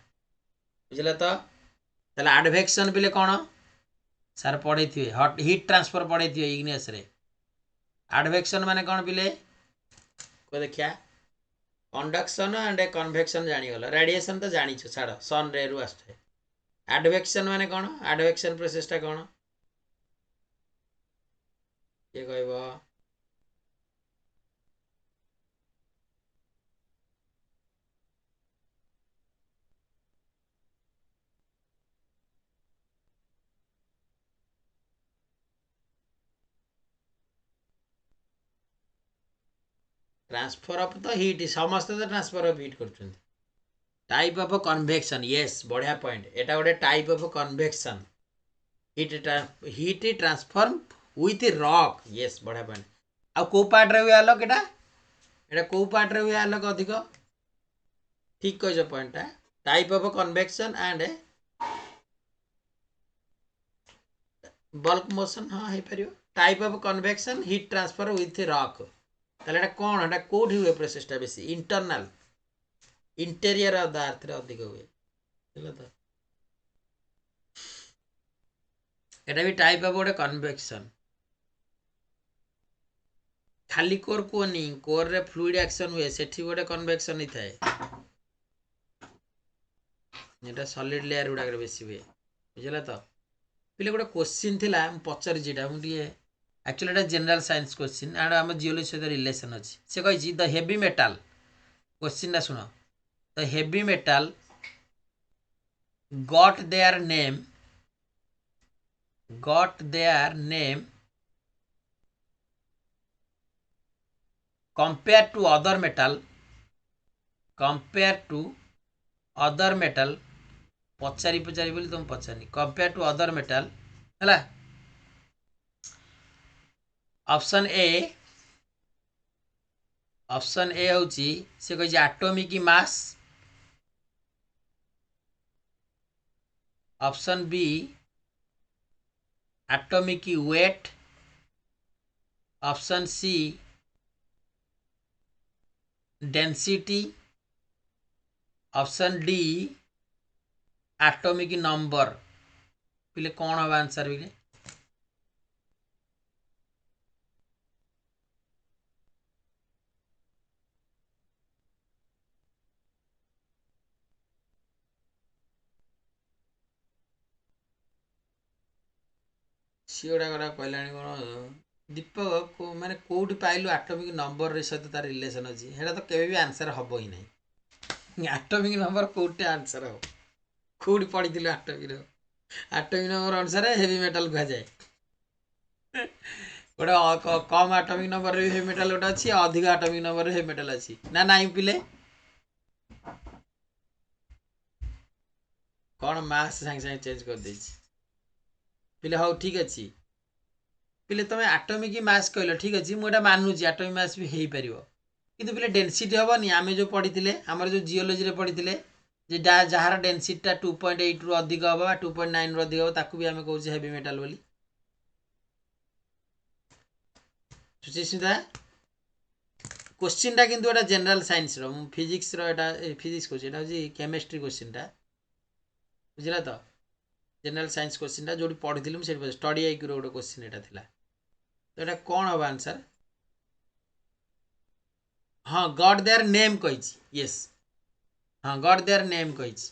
बुझे तो एडवेक्शन बोले कौन सार पढ़े थे हट हिट ट्रांसफर पढ़े थे इग्नियस रे एडवेक्शन माने कौन पिले को देखिया कंडक्शन एंड कन्वेक्शन जानीगल रेडिएशन तो जानी छाड़ सन रे रु आसे एडवेक्शन माने कौन एडवेक्शन प्रोसेसटा कौन ये कह ट्रांसफर ऑफ तो हीट समस्त तो ट्रांसफर ऑफ हीट कर टाइप ऑफ कन्वेक्शन यस बढ़िया पॉइंट एटा गोटे type of convection heat transform with rock yes बढ़िया पॉइंट आ को पार्ट रे हुए आलोक एटा को पार्ट रे हुए आलोक अधिक ठीक कह point type of convection and bulk motion हाँ हो पार type of convection heat transfer with rock ताले कौन एटा कोठी हुए प्रोसेसटा बेसी internal interior of the earth रे अधिक हुए हेला तो एटा भी टाइप ऑफ गोटे कन्वेक्शन खाली कोर कोनी कोर रे फ्लूइड एक्शन हुए सेठी गोटे कन्वेक्शन ही थाए एटा सॉलिड लेयर गुडा करे बेसी हुए बुझला तो पिले गोटे क्वेश्चन थिला हम पचारि जिटा हम दिए एक्चुअली एटा जनरल साइंस क्वेश्चन एंड हम जियोलॉजी सहित रिलेशन अछि से कहि द हेवी मेटल क्वेश्चन ना सुनो the heavy metal got their name compared to other metal पचारि बोली तुम पचारि कंपेयर टू अदर मेटल है ऑप्शन ए हूँ से कही atomic mass option B atomic weight option C density option D atomic number पिले कौन हम आंसर भी सी गुड़ा गला कहला कौन दीपक माने कोठी पाइलु एटॉमिक नंबर सहित तार रिलेशन अच्छी है तो केवे भी आंसर हम ही नहीं एटॉमिक नंबर कोटे आंसर हो कोठी पढ़ी एटॉमिक नंबर अनुसार हेवी मेटल कह जाए गोटे कम एटॉमिक नंबर हेवी मेटल गोटे अच्छी अधिक एटॉमिक नंबर हेवी मेटल अच्छी ना नाई पिले कौन मास सांगे सांगे चेंज कर देछि पिले हो ठीक अच्छी पिले तुम एटॉमिक मास कहल ठीक अच्छे मुझे मानुची एटॉमिक मास भी हो पार कि पिले डेनसीटी हेनी आम जो पढ़ी आम जो जियोलॉजी पढ़ी जार डेनसीटा 2.8 रु अधिक हम 2.9 रु अधिक हम ताकू भी आम कहे हेवी मेटाल बोली सुचिस्मिता क्वेश्चन टा किंतु एटा जनरल साइंस रो फिजिक्स रो एटा फिजिक्स क्वेश्चन एटा होची केमिस्ट्री क्वेश्चन टा बुझला तो जनरल साइंस क्वेश्चन टा जोडी पढ़िथिलु से स्टडी आईक्यू रो क्वेश्चन एटा थिला तो एटा कोन हो आंसर हाँ गॉट देयर नेम कहिछि यस हाँ गॉट देयर नेम कहिछि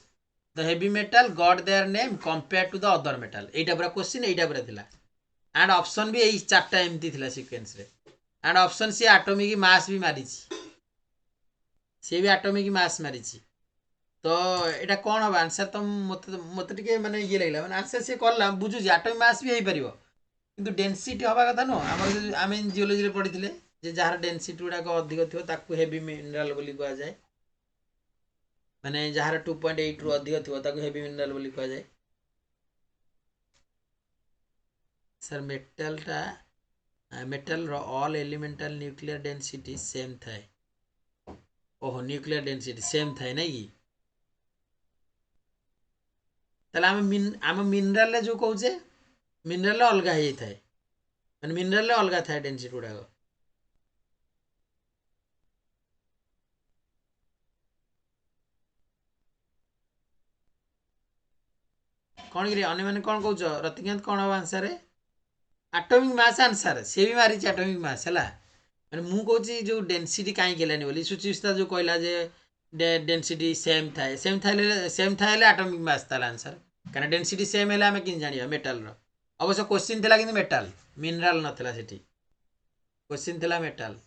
the heavy metal got their name compare to the other metal एटा पूरा क्वेश्चन एटा पूरा थिला एंड ऑप्शन भी एई चारटा एमती थिला सीक्वेंस रे and option C atomic mass भी मारी सी भी एटॉमिक मास मारी तो एटा कौन हम आंसर तो मत टे माने ये लगला माने आंसर से करला बुझु एटॉमिक मास भी हो पार किंतु डेंसिटी हवा कथा नो आम जियोलॉजी पढ़ी जे जार डेंसिटी गुड़ाक अधिक थी हेवी मिनराल बोली कह जाए माने जार 2.8 रु अधिक थी हेवी मिनराल बोली कह जाए sir metal all elemental nuclear density same थाए ओहो न्यूक्लियर डेंसिटी सेम थाए ना कि ताले आम मिनराल जो कहे मिनराल अलग हो जाए माने मिनराल अलग थाए डेंसिटी गुड़ाक कौन कि अन्य मैंने कौन कौच रतिकांत कौन हम answer atomic mass answer C भी मारी एटॉमिक मास है मैंने मुझे कौची जो डेनसीटी कहीं गलानी बोली सुचिस्ता जो कहला जे डेनसीटी सेम थाए एटॉमिक मास ताला आंसर कहीं डेनसीटी सेम है आम कि जाना मेटाल अवश्य क्वेश्चन थिला कि मेटाल मिनराल नाला से क्वेश्चन थिला मेटाल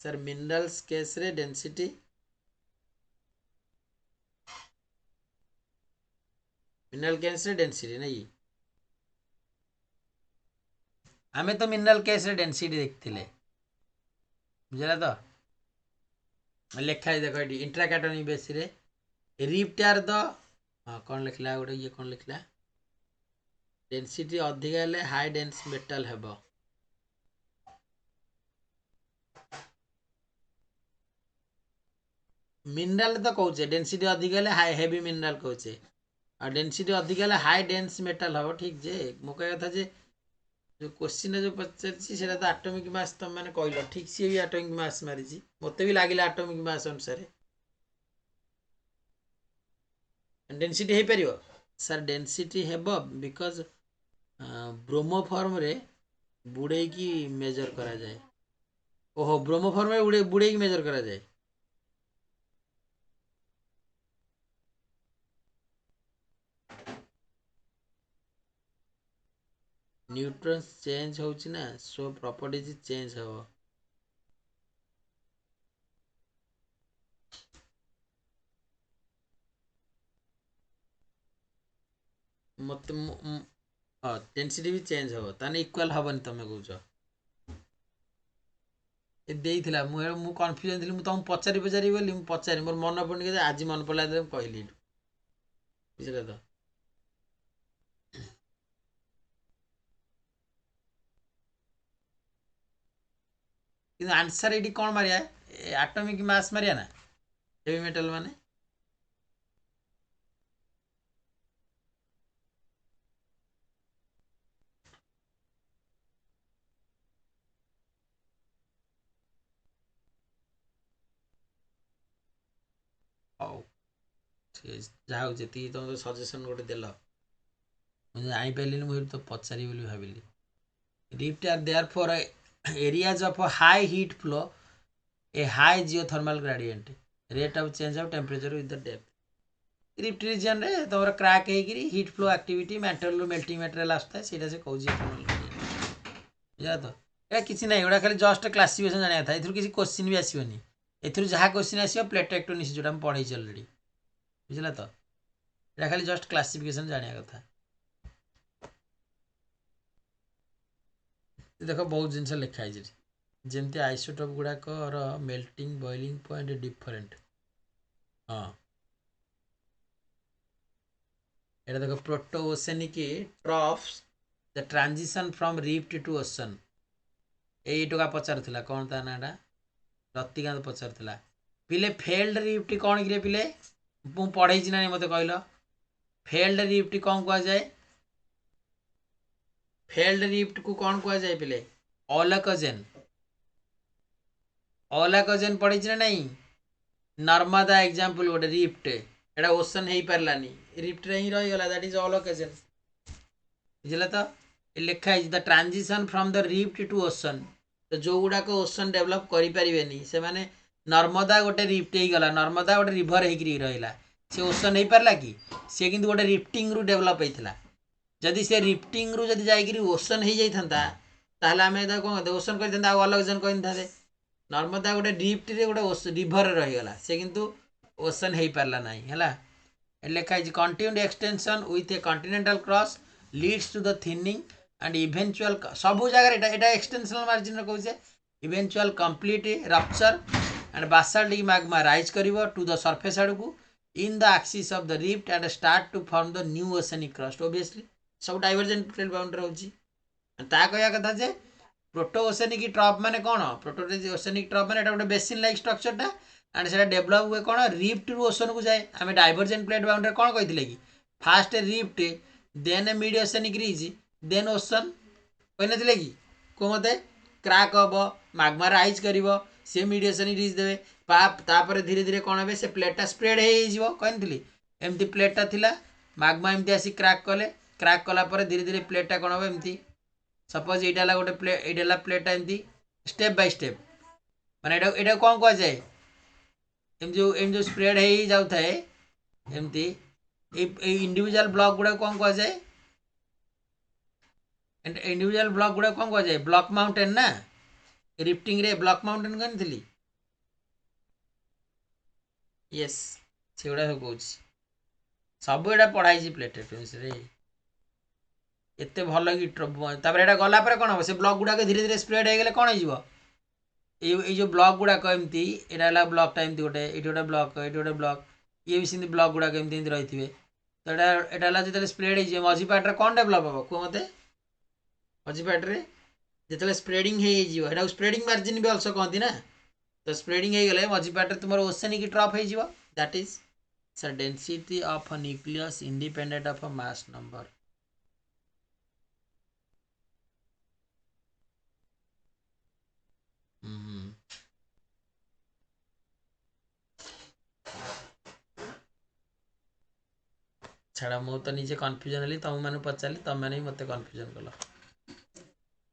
सर मिनराल्स केस रे डेनसीटी मिनरल केस रे डेनसीटी नहीं आमे तो मिनरल केस रे डेनसीटी देखथिले बुझला तो लिखा देख ये इंट्राकार्टोनिक बेस रे रिफ्ट आर द हाँ कौन लिखला गोटे ये कौन लिखला डेनसीटी अधिक हेले हाई डेंस मेटल हेबो मिनराल तो कौचे डेनसीटी अधिक हेले हाई हेवी मिनराल कौचे और डेनसीटी अधिक हेले हाई डेंस मेटल हबो ठीक जे मो कह कथा जे जो क्वेश्चन जो पचारछि सेटा तो एटॉमिक मास तुम मैंने कहल ठीक सी भी एटॉमिक मास मारिछि मते भी लागिला एटॉमिक मास अनुसार डेनसीटी हे परियो सर डेनसीटी हेबो बिकॉज ब्रोमो फॉर्म रे बुड़े की मेजर करा जाए ओहो ब्रोमो फॉर्म में बुड़े बुड़े की मेजर करा जाए न्यूट्रॉन्स चेंज होची ना सो प्रॉपर्टीज चेंज हो मत डेनसीटी भी चेंज हो ताने इक्वल हबन तमे कहउछ ए देइथिला मु कन्फ्यूजन थिली मु तुम पचारि पचारि बोली मु पचारि मोर मन पड़नी के आज मन पड़ला दे कहली बुझले तो किंतु आंसर एटी कौन मारिया एटॉमिक मास मारिया ना हेवी मेटल माने हौ जहाँ जी तुम तो सजेसन गोटे देल मुझे जापारे मुझे तो पचारि बोली भाविली rift are there for areas of high heat flow a high geothermal gradient rate of change of temperature with the depth rift region रे तुम क्रैक होगी heat flow activity metal melting material आसता है से कौन बुझा तो ये किसी ना एगुड़ा खाली जस्ट क्लासिफिकेशन जाना था ए किसी क्वेश्चन भी आसोनी जहाँ क्वेश्चन आसो प्लेट टेक्टोनिक्स जोटा पढ़े अलरेडी बुझला तो ये खाली जस्ट क्लासिफिकेशन जाना कथा देख बहुत जिनस लिखाई जमती आइसोटोप गुड़ाक मेल्टिंग बॉइलिंग पॉइंट डिफरेंट हाँ ये देख proto oceanic troughs the transition from rift to ocean यही टोका पचार कौन ता नाटा रतिकांत पचार पिले फेल्ड रिफ्ट कौन कि पिले मु पढ़े ना मत कहल फेल्ड रिफ्ट कौन कह जाए फेल्ड रिफ्ट को कौन कह जाए पिले ओलाकजेन ओलाकजेन पढ़ी ना नहीं नर्मदा एग्जांपल गोटे रिफ्ट एटा ओशन हो पारानी रिफ्ट रे ही रहीगला दैट इज ओलाकजेन बुझे तो लिखाई the transition from the rift to ocean तो जो गुड़ाक ओशन डेभलप करें से माने नर्मदा गोटे रिफ्ट हो गला नर्मदा गोटे रिभर होकर रहा से ओशन हो पारा कि सी कि गोटे रिफ्टिंग रु डेभलप होता जदि से रिफ्टिंग रु जदि जाकर ओशन हो जाता आम कौन ओशन कर अलग कही नर्मदा गोटे रिफ्ट रे गोटे रिभर रहीगला से किंतु ओशन हो पारा ना है लिखाई continued extension with a continental crust leads to the thinning and eventual सबू जगह एटा एक्सटेंशनल मार्जिन कहे eventual complete rupture and basaltic magma rise करिवो टू द सरफेस आड़ को in the axis of the rift and start to form the new oceanic crust obviously सब divergent plate boundary होची ता कहया कथा जे प्रोटो ओशेनिक ट्रफ माने कौन proto oceanic trough माने एटा गोटे बेसिन लाइक स्ट्रक्चर टा एंड से डेभलप हुए कौन रिफ्ट रु ओशन को जाए आम डाइवर्जेंट प्लेट बाउंड्री कौन कही कि fast rift then mid oceanic ridge then ocean कही ना कि को मत क्रैक हम मैग्मा राइज कर सी मिड ओशेनिक रिज देवे तापर धीरे धीरे कौन हे से प्लेटा स्प्रेड हो कही एमती प्लेटा थिला मैग्मा एमती आसी क्रैक कले क्रैक कलापर धीरे धीरे प्लेटा कौन हम एमती सपोज ये गोटे प्लेट ये प्लेटा एमती स्टेप बाय स्टेप माने एटा कौन कह जाए एम जो स्प्रेड हो जाऊ थाए एमती इंडिविजुअल ब्लॉक गुड़ा कौन कह जाए इंडिविजुअल ब्लॉक गुड़ा कौन कह जाए ब्लॉक माउंटेन ना रिफ्टिंग रे ब्लॉक माउंटेन कौन थी यस से गुड़ा सब कह सब एटा पढ़ाई प्लेट टेक्टोनिक्स रे एते भल कि तापर एटा गला पर कौन हम से ब्लॉक गुड़ाक धीरे धीरे स्प्रेड हो गले कौन हो जो ब्लॉक गुड़ाक एमती यहाँ ब्लॉकटा एमती गोटे ये गोटे ब्लॉक ये गोटे ब्लॉक ये भी सेमती ब्लॉक गुड़ाक एमती रही थे। तो यहाँ जो स्प्रेड हो मझी पार्ट कौन डेभलप हम कह मत मझी पार्ट जो स्प्रेडिंग हो स्प्रेडिंग मार्जिन भी अल्सो कहती ना। तो स्प्रेडिंग हो गले मझी पार्ट तुम ओसेनिक ड्रॉप हो that is density of a nucleus independent of a mass number. छाड़ा मु तो निजे कन्फ्यूजन हली तुम मैंने पचारि तुम मैंने भी मत कन्फ्यूजन कल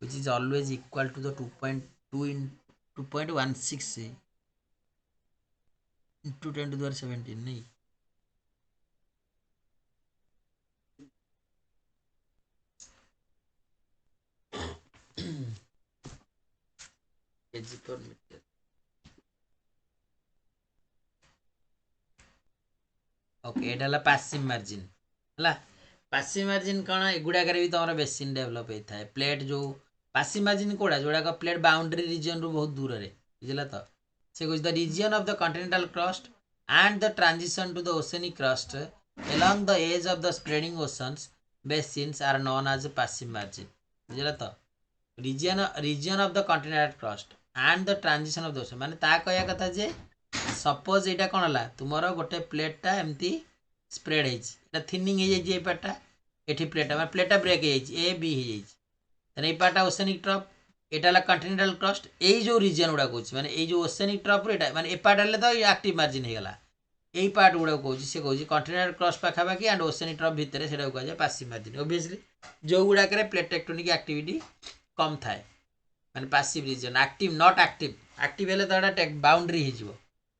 which is always equal to the 2.2 in 2.16 into 10 to the power 17 नहीं। kg per meter ओके एटा पासिव मार्जिन है। पासिव मार्जिन कौन एगुड़ाक भी तुम बेसिन डेभलप होता है प्लेट जो पासिव मार्जिन कौड़ा जोड़ाक प्लेट बाउंड्री रिजन रू बहुत दूर है बुझल। तो से कह the region of the continental crust and the transition to the oceanic crust along the edge of the spreading oceans basins are known as passive margin बुझल। तो region of the continental crust and the transition of the ocean माने ता कहया कथा जे suppose यहाँ कौन है तुम गोटे प्लेटा एमती स्प्रेड हो थिनिंग हो पार्टा ये प्लेटा ब्रेक ए बी हो पार्टा ओसेनिक ट्रप यहाँ कंटिनेंटल क्रस्ट यही जो रिजन गुड़ा कौन मैंने ये जो ओसेनिक ट्रप मैंने ए पार्ट हेल्ले तो एक्टिव मार्जिन होगा यही पार्ट गुड़ा कौन सी कौन कंटिनेंटल क्रस्ट पाखापाखि एंड ओसेनिक ट्रप भितर से कहुए पासिव मार्जिन ओबियसली जो गुड़ाक प्लेट टेक्टोनिक एक्टिविटी कम थाए मैंने passive region active not active active हेल्ले तो यहाँ बाउंड्री हो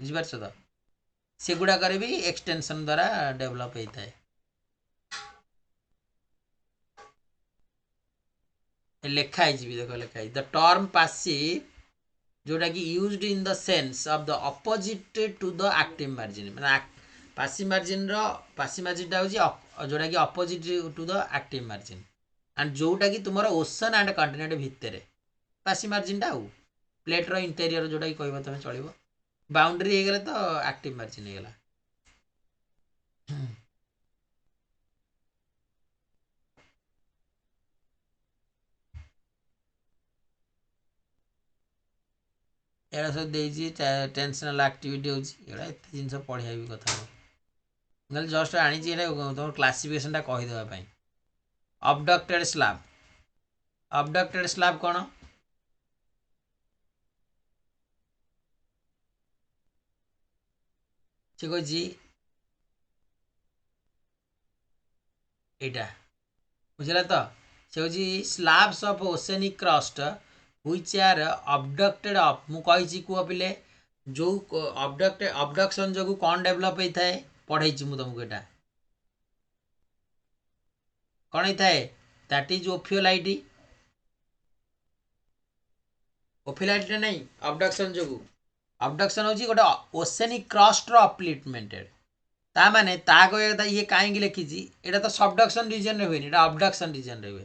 बुझिपार तो से गुड़ाक भी एक्सटेंशन द्वारा डेभलप होता है। लिखाई देख लिखाई द टर्म पासिव जोटा कि used in the sense of the opposite to the active margin माने पासिव मार्जिन टा हो जोटा कि opposite to the active margin and जोटा कि तुम ओशन एंड कंटिनेंट भितर पासिव मार्जिन टा प्लेट्र इंटेरियर जोटा कि कह तुम चलो बाउंड्री हो गले तो एक्टिव मार्जिन हो गला। एड़ा सब टेंशनल एक्टिविटी होड़ा एत जिन पढ़िया भी कथा ना जस्ट आनी तुम क्लासिफिकेशन कहीदेवाई अबडक्टेड स्लाब कौन से कही यहाँ बुझला। तो से कह slabs of oceanic crust which are abducted up मु कही कह पिले जो अबडक्शन जो कौन डेभलप होता है पढ़ाई मुझे तुमको यहाँ कौन होता है दैट इज ओफियोलाइटी ओफियोलाइटी नहीं अबडक्शन जो अबडक्शन हूँ गोटे ओशनिक क्रस्ट अपलिफ्टमेंटेड ता माने ता कहया कथा ये कहीं लिखी यहाँ तो सबडक्शन रिजन रे हुए यहाँ अबडक्शन रिजन रे हुए।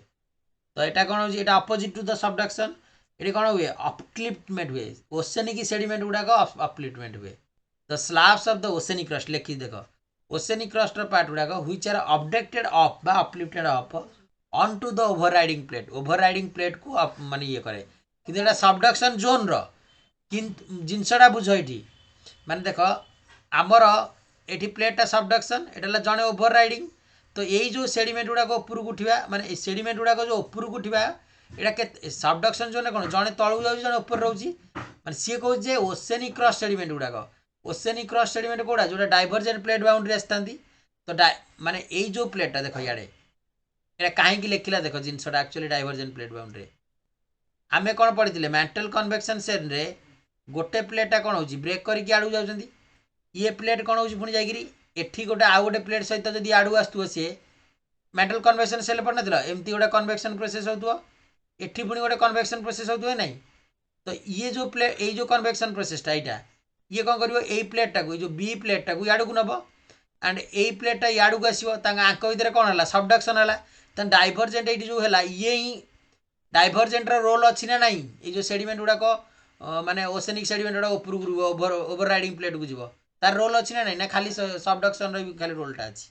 तो यहाँ कौन हो अपोजिट टू द सबडक्शन ये कौन हुए अपलिफ्टमेंट हुए ओशनिक सेडिमेंट गुड़ाक अपलिफ्टमेंट हुए। The slabs of the oceanic crust लिखी देख ओशनिक क्रस्ट पार्ट गुड़ाक व्हिच आर अपडेटेड अफ बा uplifted up onto the overriding plate को माने ये करे कि सबडक्शन जोन जिनसटा बुझ ये माने देख आमर ये प्लेटा सबडक्शन यहाँ जड़े ओवरराइडिंग तो यही जो सेडिमेंट गुड़ाक ऊपर को उठा माने सेडिमेंट गुड़ाक जो ऊपर को उठा यहाँ के सबडक्शन जोन कौन जड़े तलू जाऊँ जड़े ऊपर रोचे माने सी कहे ओशनिक क्रस्ट सेडिमेंट गुड़ाक ओशनिक क्रस्ट सेडिमेंट कौड़ा जो डाइवर्जेंट प्लेट बाउंड्री आसता तो माने यही जो प्लेटा देख इे कहीं लिखला देख जिनसा एक्चुअली डाइवर्जेंट प्लेट बाउंड्री आमे कौन पढ़ी मैंटल कन्वेक्शन सेल रे गोटे प्लेटा कौन हो ब्रेक करके आड़ू जाऊँ ये प्लेट कौन हो पुणी जाकि गोटे आउ गोटे प्लेट सहित जब आड़ू आसुव सी मैंटल कन्वेक्शन सेल पड़ ना एमती गोटे कन्वेक्शन प्रोसेस होती एठी पुणी गोटे कन्वेक्शन प्रोसेस होती ना तो ये जो प्लेट ये जो कन्वेक्शन प्रोसेसटा यहाँ ये कौन कर प्लेटा को जो बी प्लेटा को याड़ को नब एंड यही प्लेटा याड़ को आसो आंक भितर कौन है सबडक्शन है तो डाइभरजेंट ये जो है ये ही डाइभरजेंट रोल अच्छी ना नहीं ये जो सेडिमेंट गुड़ाक माने ओसेनिक सेडिमेंट गुड़ा उपरକୁ ओभर ओभर राइडिंग प्लेट को जीव तार रोल अच्छी ना ना खाली सबडक्शन भी खाली रोलटा अच्छी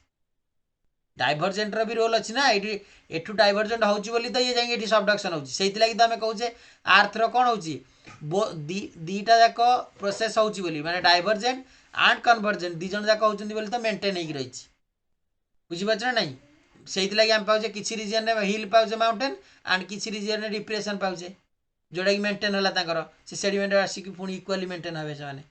डाइभरजेंट भी रोल अच्छी ना ये एठू डाइभरजेंट होची बोली तो ये जाइए सबडक्शन होची सेति लागि तो आमे कहूचे आर्थ कौन होची दीटा जाक प्रोसेस होची बोली माने डाइभरजेंट एंड कन्वर्जेंट दी जन जाक होचंदी बोली तो मेंटेन हेकी रहिची बुझी पाछ ना नहीं सेति लागि हम पाउचे किछि रीजन रे हिल पाउचे माउंटेन एंड किछि रीजन रे डिप्रेशन पाउचे जोड़ा कि मेंटेन होला ताकर से सेडिमेंट आसिक पुणी इक्वाली मेंटेन हेबे से माने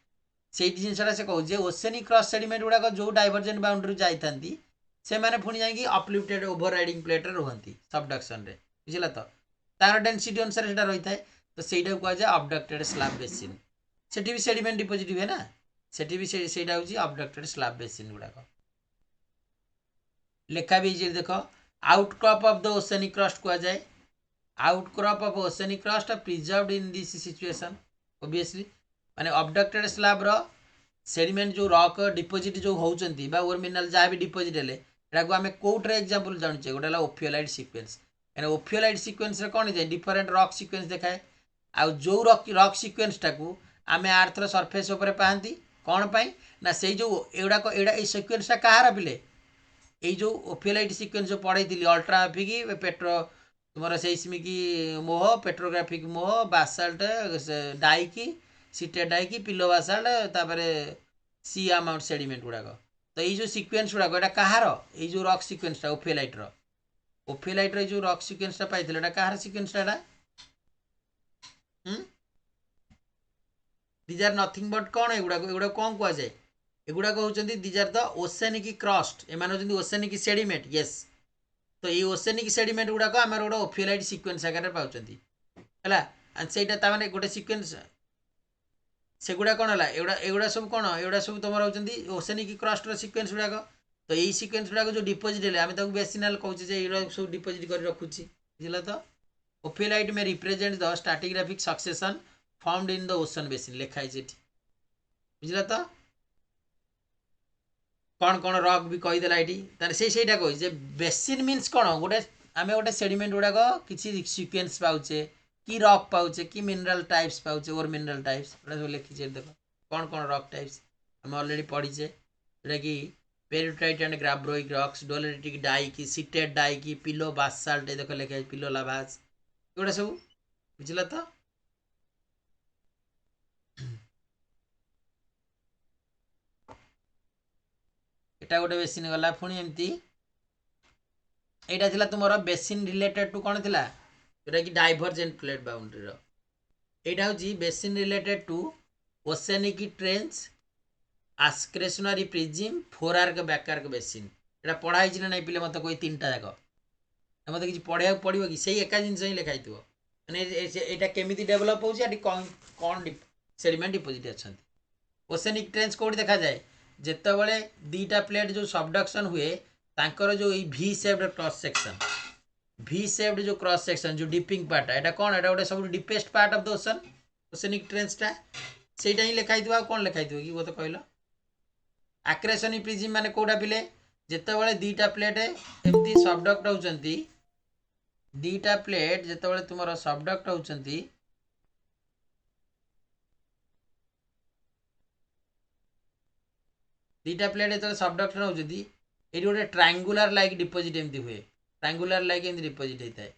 सेठी जिनसटा से कहू जे ओसेनिक क्रॉस सेडिमेंट गुड़ाक जो डाइवर्जेंट बाउंड्री जाइथांती से माने पुणी जाइकी अपलिफ्टेड ओभर राइडिंग प्लेट रे रहंती सबडक्शन रे बुझिला तो तार डेंसिटी अनुसार सेटा रही थाए तो सेटा को जाय अबडक्टेड स्लैब बेसिन सेठी भी सेडिमेंट डिपॉजिट हुए ना सेठी भी सेटा होची अबडक्टेड स्लैब बेसिन गुड़ाक लेखा भी जे देखो outcrop of the oceanic crust को जाय outcrop of oceanic crust preserved in this situation obviously माने अबडक्टेड स्लैब रो सेडिमेंट जो रॉक डिपॉजिट जो होउचंती बा ओर मिनरल जहाँ भी डिपॉजिट हेले एटा को आमे कोट्रे एग्जांपल जानूचे गोटेला ओफियोलाइट सीक्वेंस एने ओफियोलाइट सीक्वेंस रे कोन जाय डिफरेंट रॉक सीक्वेंस देखाए आ जो रॉक सीक्वेंस टाकू आमे अर्थ रो सरफेस ऊपर पाहंती कोन पई ना सेई जो एडा को एडा ए सीक्वेंस टा कहार पिले ए जो ओफियोलाइट सीक्वेंस जो पढैतिली अल्ट्राफिक पेट्रो तुमर सेइस्मिक मोह पेट्रोग्राफिक मोह Basalt डाइकी sheeted dykes pillow Basalt तापरे सी अमाउंट सेडिमेंट गुड़ाक तो ये जो सीक्वेंस गुड़ाक एटा कहार ये जो रॉक सीक्वेंस टा ओफियोलाइट रो जो रॉक सीक्वेंस टा पाइथिले एटा कहार सीक्वेंस टा दीज आर नथिंग बट कौन एगुड़ा कौन कह जाए एगुड़ाक होचंदी these are the oceanic crust एमान होचंदी ओसेनिक सेडिमेंट यस तो ये ओसेनिक सेडिमेंट गुड़ाक आम गोटे ओफियोलाइट सीक्वेंस आकार पाउचंदी हैला सेटा ता माने गोटे सीक्वेंस सेगुड़ा कौन है एगुड़ा सब कौन एगुड़ा सब तुम होचंदी ओसेनिक क्रस्ट रो सीक्वेंस गुड़ाक तो यही सीक्वेंस गुड़ाक जो डिपॉजिट हेले आमे ताकू बेसिनल कहूचे जे एगुड़ा सब डिपॉजिट कर रखुची बुझिला तो ओफियोलाइट में represent the stratigraphic succession found in the ocean basin लिखाई जेठी बुझिला तो कौन कौन रॉक भी कहीदेला ये तार सेटा कही जे बेसिन मीन्स कौन गोटे आम गोटे सेडिमेंट गुड़ाक किसी सीक्वेंस पाउचे कि रॉक पाउचे कि मिनरल टाइप्स पाउचे और मिनरल टाइप्स सब लिखी देख कौन कौन रॉक टाइप्स आम ऑलरेडी पढ़ीचे जोटा कि peridotite and gabbroic rocks doleritic dykes sheeted dykes pillow basalt देख लिखा पिलो लाभास एगुड़ा सब बुझला तो एटा गोटे बेसिन गला पुणी एमती एटा तुम बेसिन रिलेटेड टू कौन थिला जोटा कि डाइभरजेंट प्लेट बाउंड्री रो एटा होची basin related to oceanic trench accretionary prism forearc backarc basin एटा पढ़ाई छी ना नहीं पिले मत कोई तीनटा जाक मत किसी पढ़िया पड़ो कि सही एका जिनस ही लिखाई माने एटा केमिति डेवलप होची एटी कौन सेडिमेंट डिपॉजिट अच्छा ओसेनिक ट्रेंच कोड देखा जाए जेतेबेले दीटा प्लेट जो सबडक्शन हुए तांकर जो वी शेप्ड क्रॉस सेक्शन जो डिपिंग पार्ट एटा कौन एटा गोटे सब deepest part of the ocean oceanic ट्रेंचटा सेटा ही लिखाई कौन लिखाई कि वो तो कहल आक्रेशन प्रिजिम माने कोडा पिले जेतेबेले दीटा प्लेट एमती सबडक्ट होचंती दीटा प्लेट जेतेबेले तुमरो सबडक्ट होचंती दीटा प्लेट जो सबडक्शन होती ये गोटे ट्रायंगुलर लाइक डिपॉजिट एमती हुए ट्रायंगुलर लाइक एमती डिपॉजिट होता है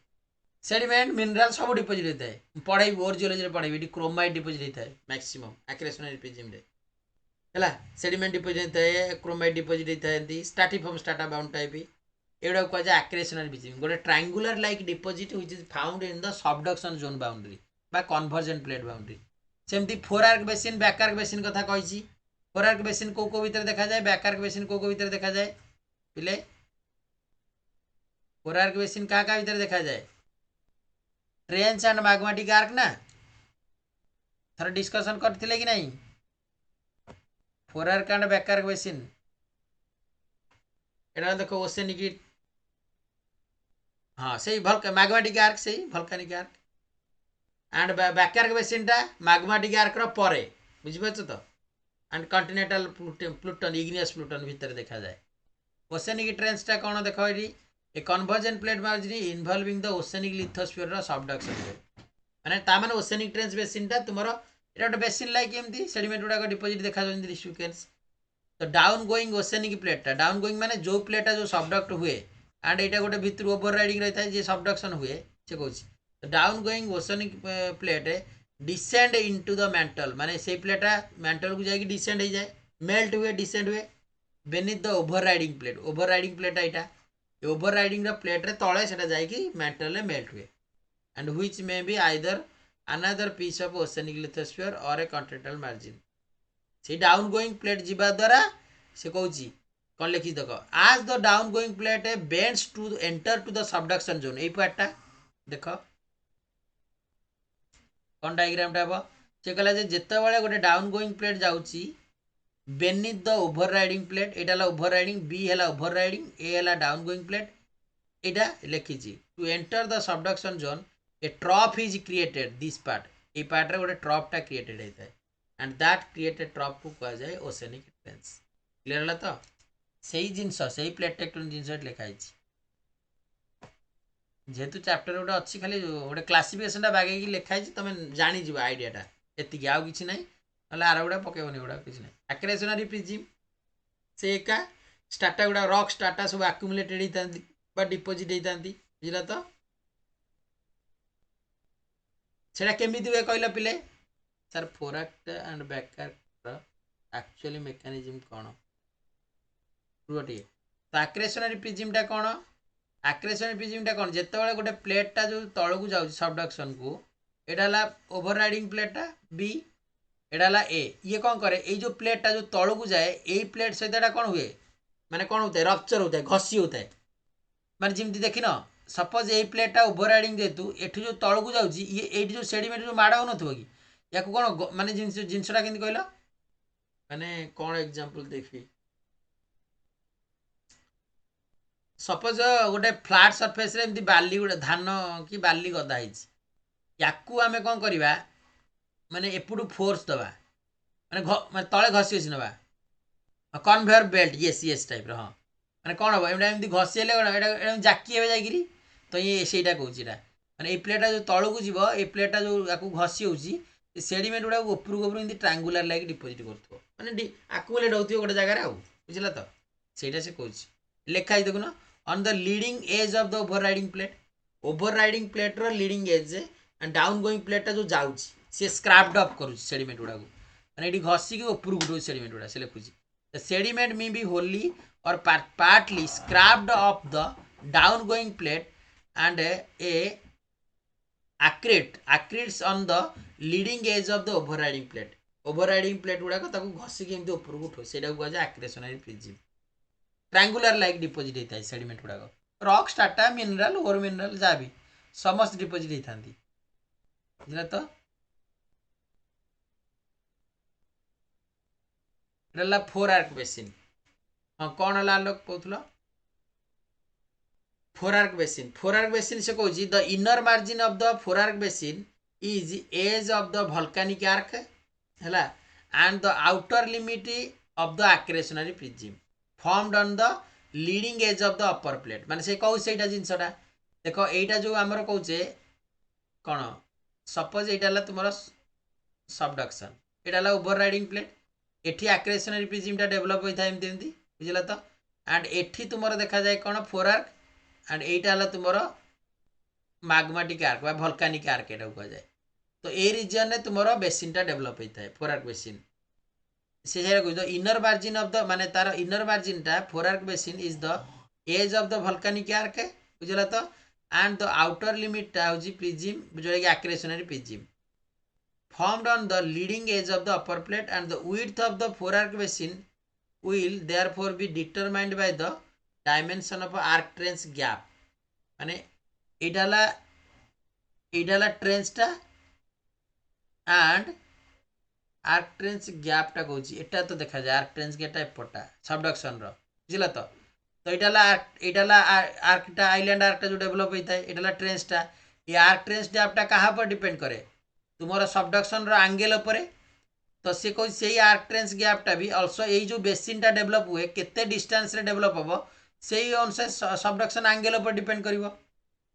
सेडिमेंट मिनरल सब डिपॉजिट होता है पढ़ाई बोर जियोलॉजी पढ़ाई ये क्रोमाइट डिपॉजिट होता है मैक्सिमम आक्रेशनरी प्रिज्म रे है सेडिमेंट डिपॉजिट होता है क्रोमाइट डिपॉजिट होता है स्ट्रैटिफॉर्म स्ट्राटा बाउंड टाइप एगुड़ा कह जाए आक्रेशनरी प्रिज्म गोटे triangular like deposit which is found in the subduction zone boundary बा कन्वर्जेंट प्लेट बाउंड्री सेमती फोरआर्क बेसिन बैकआर्क बेसिन कथा कही फोरआर्क बेसिन को भीतर देखा जाए बैकआर्क बेसिन को भीतर देखा जाए पिले फोरआर्क बेसिन क्या भीतर देखा जाए ट्रेंच एंड मैग्मेटिक आर्क ना थोड़ा डिस्कशन करते कि नहीं फोरआर्क एंड बैकआर्क बेसिन एटा देखो ओसेनिक हाँ सही मैग्मेटिक आर्क सही volcanic arc and backarc basin टा मैग्मेटिक आर्क रो परे बुझिपारछ तो and continental pluton igneous pluton भीतर देखा जाए ओसेनिक ट्रेंचटा कौन देख ये a convergent plate boundary involving the oceanic lithosphere रो सबडक्शन माने ता माने ओसेनिक ट्रेंच बेसिन टा तुमरो एटा गोटे बेसिन लाइक एमती सेडिमेंट गुडा डिपोजिट देखा जाउन सिक्वेंस। तो डाउन गोइंग ओसेनिक प्लेटा डाउन गोइंग माने जो प्लेटा जो सबडक्ट हुए एंड एटा गोटे भितर ओवर राइडिंग रही है जे सबडक्शन हुए से कहूँ। तो down going oceanic plate descend into the mental माने से प्लेटा मेंटल को जाके डिसेंड हो जाए मेल्ट हुए डिसेंड हुए beneath the overriding plate यहाँ ओवर राइडिंग प्लेट तले से जाकि मेंटल मेल्ट हुए and which may be either another piece of oceanic lithosphere और ए कॉन्टिनेंटल मार्जिन। से डाउन गोइंग प्लेट जीवा द्वारा से कहूँ कौन लिखी देख आज the down going plate bends to enter to the subduction zone यही पार्टा देख कौन डायग्रामटा हम से कहला जिते बड़े गोटे डाउन गोइंग प्लेट जाऊँगी beneath the overriding plate यहाँ ओवर राइडिंग बी है ओवर राइडिंग ए है डाउन गोइंग प्लेट यहाँ लिखी to enter the subduction zone a trough is created this part ये पार्ट रे गोटे ट्रफटा क्रिएटेड होता है एंड दैट क्रिएटेड ट्रफ को कह जाए ओसेनिक ट्रेंच। क्लियर है तो सही जिनस सही प्लेट टेक्टोनिक जिनस लिखाई जेहेतु चैप्टर गोटे अच्छी खाली गोटे क्लासिफिकेशन बागे लिखाई तुम जानीज आइडियाटा एति आउ कि ना ना आर गुड़ा पकेबनी गुड़ा किसी ना एक्रेशनरी प्रिजिम से एका स्टाटा गुड़ा रॉक स्टाटा सब आक्युमुलेटेड होता डिपोजिट होता बुझला तो सेटा केमी हुए कहल पिले सर फोराक्ट एंड बैकआर्क एक्चुअली मेकानिज्म कौन टे तो एक्रेशनरी प्रिजिमटा कौन एक्रेशनरी प्रिजिमटा कौन जिते गोटे प्लेटा जो तौक जाऊँ सबडक्शन को यहाँ ओवर राइडिंग प्लेटा बी यहाँ ए ये कौन करे ये जो प्लेटा जो तौक जाए यही प्लेट सहित कौन हुए माने कौन होता है रप्चर होता है घसी होता है माने जमी देख न सपोज यही प्लेटा ओवर राइडिंग जेतु एठू जो तौक जाऊँगी ये जो सेडिमेंट जो माड़ हो कि या कौन माने जिनसटा के कहल माने कौन एग्जांपल देखी सपोज गोटे फ्लाट सरफेस रे एमती बाली गोटे धान कि बाली गदा या आम कौन करवा माने एपटू फोर्स दबा माने तले घसी घसी नवा conveyor belt yes yes type हाँ माने कौन हम एमती घसी कौन जाकी जाकि तो ये सहीटा कौच माने ये प्लेटा जो तौक जीव ये प्लेटा जो आपको घसी होची सेडिमेंट गुड़ा उपरको उपरू एमती ट्रायंगुलर लाइक डिपोजिट कर माने आक्युमुलेट होती गोटे जगार बुझला तो सहीटा से कौच लिखाई देखुन on the leading edge of the overriding plate रो leading edge and down going प्लेटा जो जाऊँगी सी स्क्राप्ड अप कर सेडिमेंट गुड़ा मैंने ये घसिक ऊपर उठो सेडिमेंट गुड़ा से लिखुची the sediment may be wholly or partly scraped up the down going plate and a accretes on the leading edge of the overriding plate गुड़ाक घसिक एमती ऊपर उठो से कहुए accretionary prism triangular like deposit होता है सेडिमेंट गुड़ाक rock strata mineral or mineral जहाँ भी समस्त डिपोजिट होता बुझला तो फोर आर्क बेसिन हाँ कौन है लोक कहूल फोर आर्क बेसिन से कहूँ the inner margin of the fore arc basin is edge of the volcanic arc है and the outer limit of the accretionary prism formed on the leading edge of the upper plate माने से कहू से जिनसटा देख यहीटा जो आमर कौचे कौन suppose यहाँ तुम सबडक्शन यहाँ ओवर राइडिंग प्लेट एठी एक्रेशनरी प्रिजिमटा डेभलप होता है एमती बुझला तो एंड एठी तुम देखा जाए कौन फोर आर्क एंड यहीटा तुम मैग्मेटिक आर्क वोल्केनिक आर्क यहाँ कह जाए तो ये रिजन में तुम बेसिनटा डेभलप होता है फोर आर्क बेसिन से कह इनर मार्जिन ऑफ द माने तार इनर मार्जिनटा fore arc basin is the edge of the volcanic arc बुझला तो एंड द आउटर लिमिटा हूँ प्रिजिम जोटा कि accretionary prism formed on the leading edge of the upper plate and the width of the fore arc basin will therefore be determined by the dimension of arc trench gap माने इडाला ट्रेंचटा and arc trench गैपटा कहूँ एटा तो देखा जाए arc trench गैपटा एपटा सबडक्शन बुझला तो इटाला आर्कटा आइलैंड आर्कटा जो डेभलप होता है इटाला ट्रेंचटा ये आर्क ट्रेंच गैपटा कहाँ पर डिपेंड करे तुम सबडक्शन एंगल पर तो सी कह से आर्क ट्रेंच गैपटा भी अल्सो यही जो बेसिनटा डेभलप हुए केते डिस्टेंस रे डेभलप हम से अनुसार सबडक्शन एंगल पर डिपेंड कर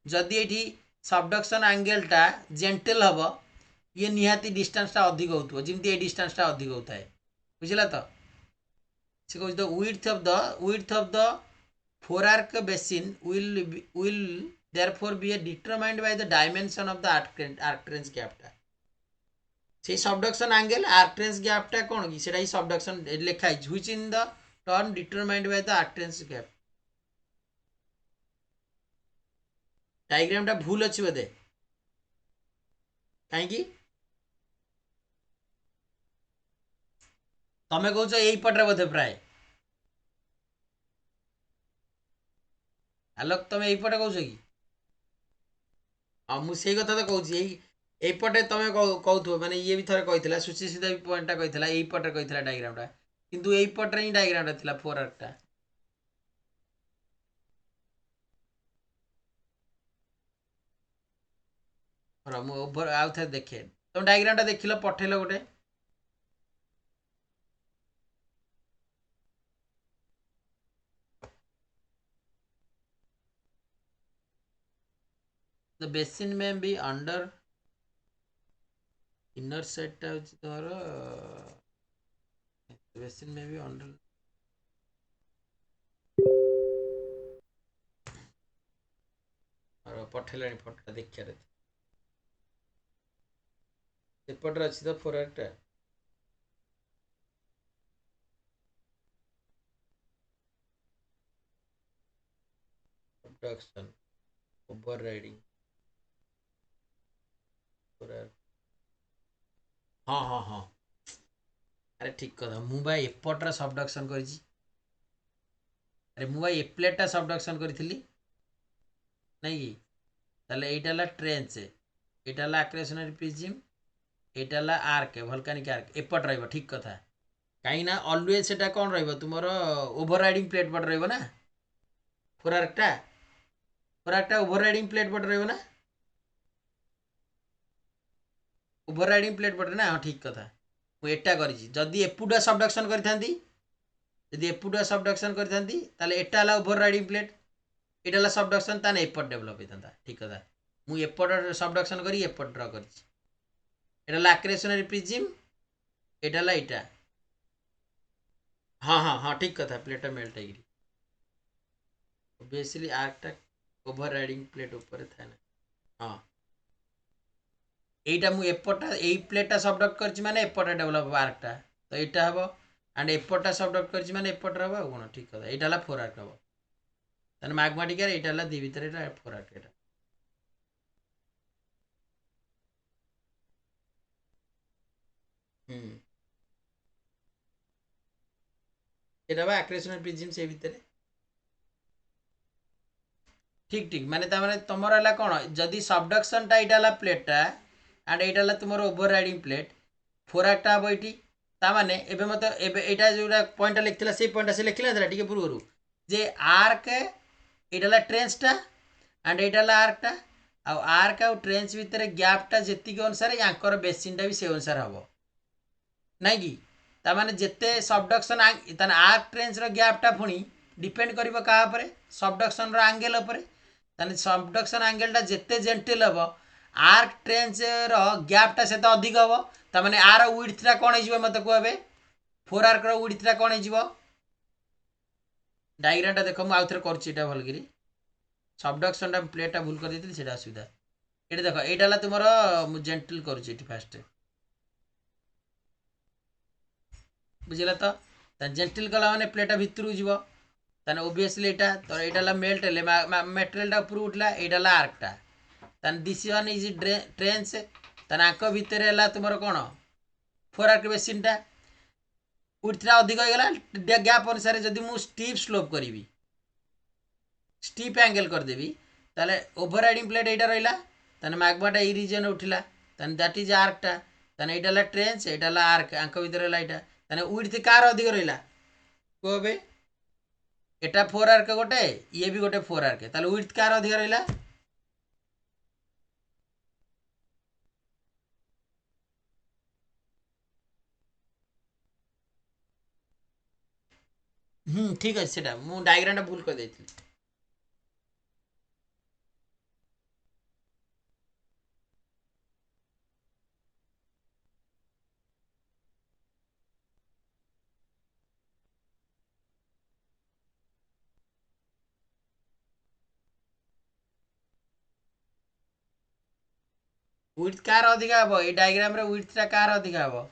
जदि ये सबडक्शन एंगलटा जेंटल हम ये निहाती डिस्टेंसटा अधिक होता जमी ये डिस्टेंसटा अधिक होता है बुझला तो से कह the width of the forearc basin will therefore be determined by the dimension of the arc trench gap टा সেই subduction angle arc trench gap টা কোন কি সেটাই subduction লেখা আছে which in the turn determined by the arc trench gap डायग्रामटा भूल अच्छी बोधे कहीं तमें कौच यही पटे बोधे प्राय आलोक तुम यही पटे कौच कि हाँ मुझे कथा तो कहूँ यहीपटे तुम कहु मैंने ये भी थोड़े कही सुचिस्मिता भी पॉइंटा कही यही पटे कही डायग्रामटा किंतु यही पटे ही डायग्रामटा थिला फोर आर्कटा ओभर आउ थे देखे तुम डायग्रामटा देखिल पठेल गोटे the basin may be under inner side टा होची तोर basin may be under और पठेलानी फोटो देखिया रे एपटर अछि तो फोर आर्कटा subduction overriding हाँ हाँ हाँ अरे ठीक कथा मुझे एपट्रा सबडक्शन कर अरे मुझे एप्लेटा सबडक्शन करी नहीं कि ताले एटा ट्रेंच एटा आक्रेशनरी प्रिज्म एटा आर्क भल्कानिक आर्क एपट रही ठीक कथा कहीं अलवेज से कौन रही तुम ओभरराइडिंग प्लेट पट रही ना फोर आर्कटा ओभरराइडिंग प्लेट पट रही ना ओभरराइडिंग प्लेट पटे ना हाँ ठीक कथा मुझे जदि एपुटा सबडक्शन करी एपुटा सबडक्शन करी एटा ओभरराइडिंग प्लेट एटा सबडक्शन ताने एपट डेभलप होता ठीक कथा मुझे एपट सबडक्शन करी एपट ड्र कर आक्रेशनरी प्रिज्म एटा एटा हाँ हाँ हाँ ठीक कथा प्लेटा मेल्ट है ओबियसली आर्कटा ओभरराइडिंग प्लेट ऊपर था ना हाँ এইটা মু এপটটা এই প্লেটটা সবডক্ট করছি মানে এপটটা ডেভেলপ হব আর্কটা তো এইটা হব এন্ড এপটটা সবডক্ট করছি মানে এপটটা হব কোন ঠিক কথা এইটা হলা ফোর আর্ক হব তাহলে ম্যাগমাটিকার এইটা হলা দুই ভিতরে এটা ফোর আর্ক এটা হুম এটা বা আক্রেশনাল প্রিজম সেই ভিতরে ঠিক ঠিক মানে তার মানে তোমার হলা কোন যদি সবডকশনটা এইটা হলা প্লেটটা एंड यहाँ तुम ओभरराइडिंग प्लेट फोर आर्कटा हम ये ताने एवं मत एटा जो पॉइंटा लिखा से पॉइंटा से लिखला टे पूर्व जे आर्क यहाँ ट्रेंचटा एंड यहाँ आर्कटा आर्क आउ ट्रेंच भितर गैपटा जी अनुसार यांकर बेसिनटा भी से अनुसार हम ना कि ताने जिते सबडक्शन आर्क ट्रेंचर गैपटा पुणी डिपेंड कर क्या सबडक्शन आंगेल ताने सबडक्शन आंगेलटा जिते जेंटल हम आर्क ट्रेंचर गैपटा से अधिक हम ताने आर विड्थटा कौन हो मत कहे फोर आर्क विड्थटा कौन हो डायग्रामटा देख मुझे आउ थे कर भलकर सबडक्शन प्लेटा भूल कर देती असुविधा ये देख यहाँ तुम जेंटल करुच्ची फास्ट बुझला तो जेंटल कला मैंने प्लेटा भितर जीव ताने ओबियसली यहाँ तो यहाँ मेल्ट मेटेरियल ऊपर उठला यहाँ आर्कटा ताने दिस वन इज ट्रेंच ताने आंक भितर है तुम कौन फोर आर्क बेसिनटा विड्थटा अधिक होगा गैप अनुसार जदि मु स्टीप स्लोप करी स्टीप एंगल करदेवी ताले ओभरराइडिंग प्लेट यहाँ रहा ताने मैग्माटा ये रिजन उठला ताने दैट इज आर्कटा ताने यहाँ ट्रेंच यहाँ आर्क आंक भितर है यहाँ ताने विड्थ कार अधिक रहा कहे एटा फोर आर्क गोटे ये भी गोटे फोर आर्क ताले विड्थ कार अधिक रहा ठीक अच्छे से मुझे डायग्रामटा भूल कर देती विड्थ कार अधिका हम ये डायग्राम रे विड्थटा कार अधिका हम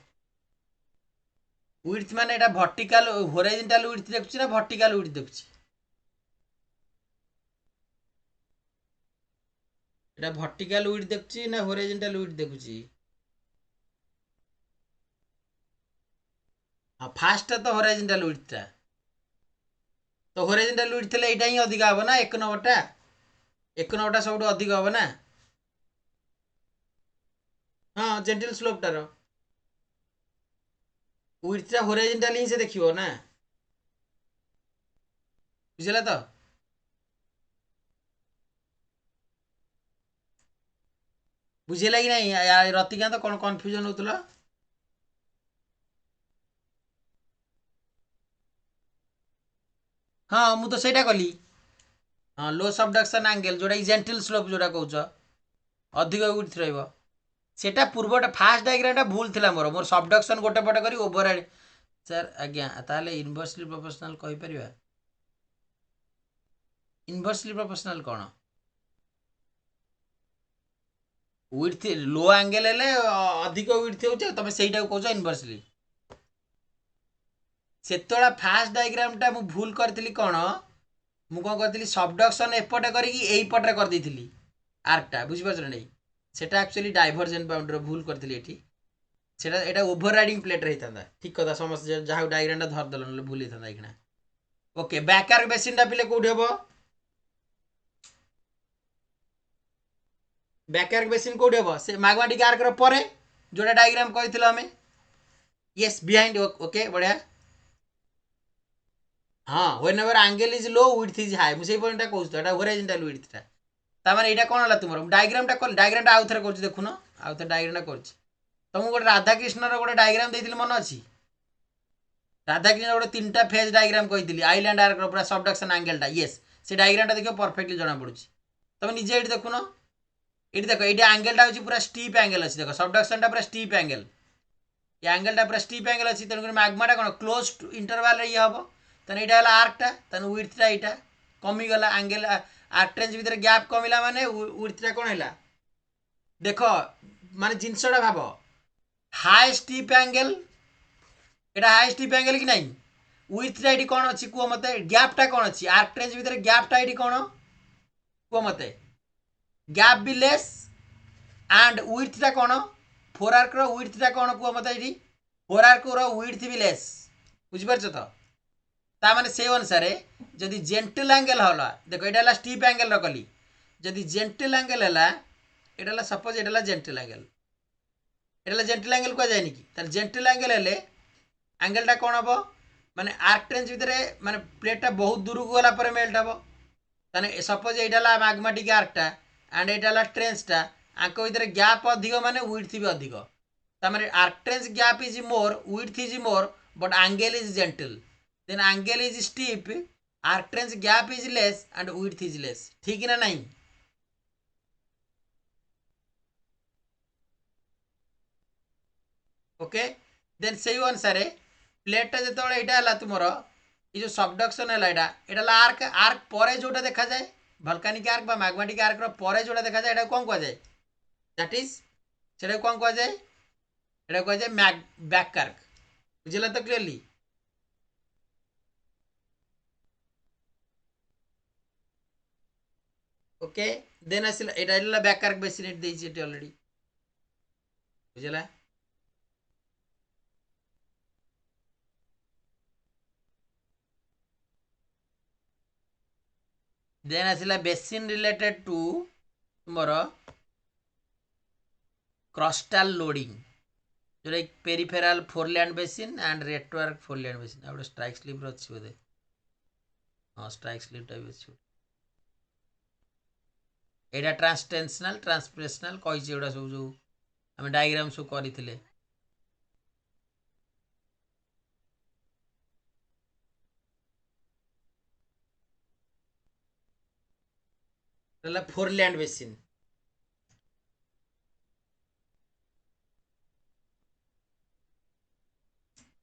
विड्थ माने एटा वर्टिकल हॉरिजॉन्टल विड्थ देखुची ना वर्टिकल विड्थ देखुची एटा वर्टिकल विड्थ देखुची ना हॉरिजॉन्टल विड्थ देखुची हां फास्ट तो हॉरिजॉन्टल विड्थटा तो हॉरिजॉन्टल विड्थ थे एटा ही अधिका हम ना 1 नंबरटा 1 नंबरटा सबटु अधिक हम ना हाँ जेंटल स्लोपटार विड्थटा हॉरिजॉन्टल ही से देखियो ना बुझला तो बुझेला कि नहीं रतिकांत कौन कन्फ्यूजन होतला हाँ मु तो सेटा कली हाँ लो सबडक्शन एंगल जोटा जेंटल स्लोप जोटा कहूछ अधिक विड्थ रहिबो सेटा पूर्वटा फास्ट डायग्रामटा भूल थिला मोर सबडक्शन गोटे पटे करी ओवर सर आज्ञा ताले इनवर्सली प्रोपोर्शनल कहि परिबा इनवर्सली प्रोपोर्शनल कौन विड्थ लो एंगल हेले अधिक विड्थ होछ तमे सेटा कहूछ इनवर्सली सेतोला फास्ट डायग्रामटा मु भूल करथिली कोन मु कोन करथिली सबडक्शन एपटे करी एई पटे कर देथिली आर्कटा बुझि परछ नै सेटा एक्चुअली डाइवर्जेंट बाउंड्री भूल करथिली एठी सेटा एटा ओवरराइडिंग प्लेट रहितांदा ठीक कथा समस्त जहा डायग्रामटा धर दलन ले भूल हितांदा इखना ओके बैक आर्क बेसिनटा पिले कोठी हबो बैक आर्क बेसिन कोठी हबो से मैग्मेटिक आर्क रो परे जोटा डायग्राम कहिथिलो हमें यस बिहाइंड ओके बढ़िया हाँ whenever angle is low width is high मुझे पॉइंटटा कहूछ एटा हॉरिजॉन्टल विड्थटा ता माने एटा कोन हला तुमरो डायग्रामटा आउ थरे करछ देखुनो आउ थरे डायग्रामटा करछ तुमको गोटे राधा कृष्ण रो गोटे डायग्राम देथिल मन अछि राधा कृष्ण गोटे तीनटा फेज डायग्राम कहिथिली आइलैंड आर्क रो पूरा सबडक्शन एंगलटा यस से डायग्रामटा देखियो परफेक्टली जणा पडुची तुम निजे एठी देखुनो एठी देखो एटा एंगलटा होची पूरा स्टीप एंगल अछि देखो सबडक्शनटा पूरा स्टीप एंगल ये एंगलटा पूरा स्टीप एंगल अछि तन मैग्माटा कोन क्लोज टू इंटरवल रे हबो तन एटा हला आर्कटा तन विड्थटा एटा कमी गला एंगल आर्क ट्रेंच भीतर गैप कमिला माने विड्थटा कोन हैला देखो माने जिंसटा भाबो हाई स्टीप एंगल एटा हाई स्टीप एंगल कि नहीं विड्थटा एटी कोन अछि को मते गैपटा कोन अछि आर्क ट्रेंच भीतर गैपटा एटी कोन को मते गैप बी लेस एंड विड्थटा कोन फोर आर्क रो विड्थटा कोन को मते एटी फोर आर्क रो विड्थ भी लेस बुझि परछ तो ता माने से अनुसार जदि जेंटल एंगल होला देखो एटा ला स्टीप एंगल रखली जदि जेंटल एंगल हैला एटा ला सपोज एटा ला जेंटल एंगल एटा ला जेंटल एंगल को जाय निकी त जेंटल एंगल हेले एंगलटा कोन हबो माने आर्क ट्रेंच भीतर माने प्लेटटा बहुत दूर को गला पर मेल्ट हबो तने suppose Etah La magmatic आर्कटा and एटा ला ट्रेंचटा आंको भीतर गैप अधिक माने विड्थ भी अधिक ता माने arc trench gap is more width is more but angle is gentle then angle is steep arc trench gap is less and width is less ठीक ना नहीं ओके देन से अनुसार प्लेट जो एटा हला तुमरो ये जो सबडक्शन है एटा ला आर्क आर्क परे जोटा देखा जाए वोल्केनिक आर्क बा मैग्मेटिक आर्क रो परे जोटा देखा जाए एटा कोन को जाए दैट इज सेटा कोन को जाए एटा को जाए बैक आर्क बुझला तो क्लियरली ओके देन आसिला एटा इला बैक आर्क बेसिन एट देछि एटी ऑलरेडी बुझला देन आसिला बेसिन रिलेटेड टू तुमरो क्रस्टल लोडिंग जो एक peripheral foreland basin and network foreland basin आउट स्ट्राइक स्लिप रो अछि बोदे हां स्ट्राइक स्लिप टाइप अछि एटा ट्रांसटेंशनल ट्रांसप्रेशनल कहि छै एडा सब जो हम डायग्राम सब करिथिले रला फोरलैंड बेसिन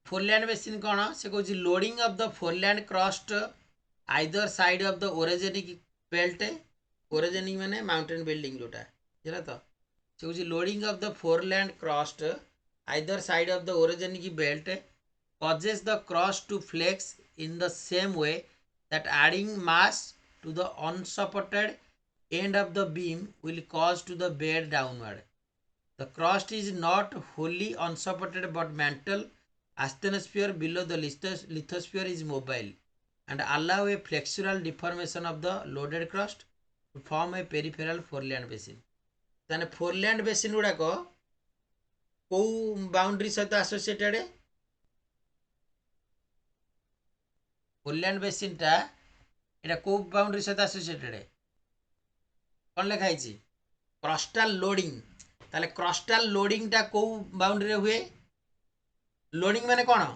फोरलैंड बेसिन कोन से कहछि loading of the foreland crust either side of the orogenic belt orogenic माने माउंटेन बिल्डिंग जोटा बुझला तो से हूँ loading of the foreland crust either side of the orogenic belt causes the cross to flex in the same way that adding mass to the unsupported end of the beam will cause to the bear downward. The crust is not wholly unsupported but mantle asthenosphere below the lithosphere is mobile and allow a flexural deformation of the loaded crust to form a peripheral foreland basin. ताने फोरलैंड basin गुड़ाक कौ boundary सहित associated फोरलैंड basin टा एटा कौ boundary सहित associated कौन लिखाई क्रस्टाल loading ताले क्रस्टाल loading टा कौ बाउंड्री हुए लोडिंग माने कौन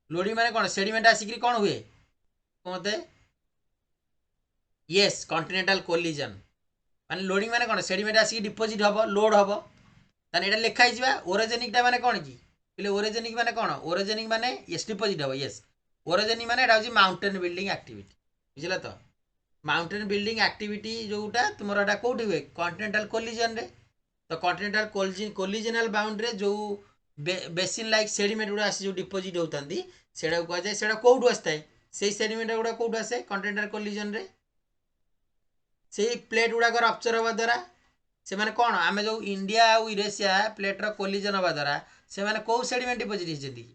लोडिंग माने कौन सेडिमेंट आसिक कौन हुए मत येस कॉन्टिनेंटल कोलिजन माने लोडिंग माने कौन सेडिमेंट आसिक डिपोजिट हम लोड हम ताने एटा लिखाई ओरोजेनिक टा माने कौन कि बोले ओरोजेनिक माने कौन ओरोजेनिक माने येस डिपोजिट हम येस ओरोजेनिक माने एटा होची माउंटेन बिल्डिंग एक्टिविटी बुझला तो माउंटेन बिल्डिंग एक्टिविटी जोटा तुमर एटा कोठी हुए कॉन्टिनेंटल कोलिजन रे तो कॉन्टिनेंटल कोलिजनल बाउंड्री जो बेसिन लाइक सेडिमेंट गुड़ा आसी जो डिपोजिट होतांती सेडा को जाय सेडा कोठु आस्ताय सेही सेडिमेंट गुड़ा कोठु आसे कॉन्टिनेंटल कोलिजन रे सेही प्लेट गुड़ा को रप्चर होबा द्वारा से माने कोन आमे जो इंडिया और यूरेशिया प्लेट रो कोलिजन होबा द्वारा से माने को सेडिमेंट डिपोजिट हिचंती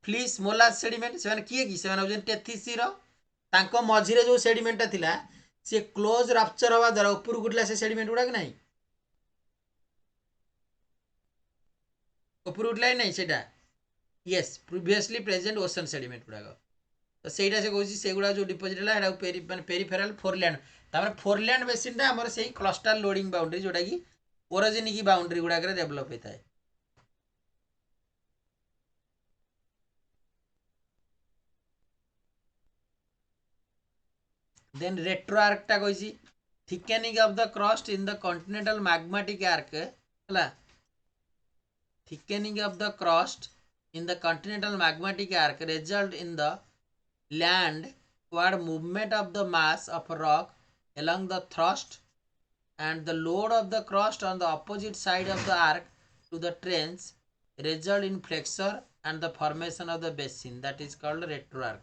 फ्लिस मोलास सेडिमेंट से माने किए कि से माने होजन टेथिसी रो तांको मझिरे जो सेडिमेंट थिला से क्लोज रप्चर होबा द्वारा ऊपर गुडला से सेडिमेंट गुड़ा नहीं ऊपर उठला नहीं सेटा yes previously present ocean sediment गुड़ा तो सेटा से कहूँ से गुड़ा जो डिपोजिट है माने पेरिफेराल फोरलैंड तापर फोरलैंड बेसिन टा हमर सेही क्लस्टर लोडिंग बाउंड्री जोटा कि ओरिजिनिक बाउंड्री गुड़ा करे डेवलप होता है देन रेट्रो आर्क टा कहिसी thickening of the crust in the continental magmatic arc हला thickening of the crust in the continental magmatic arc result in the landward movement of the mass of rock along the thrust and the load of the crust on the opposite side of the arc to the trench result in flexure and the formation of the basin that is called retroarc.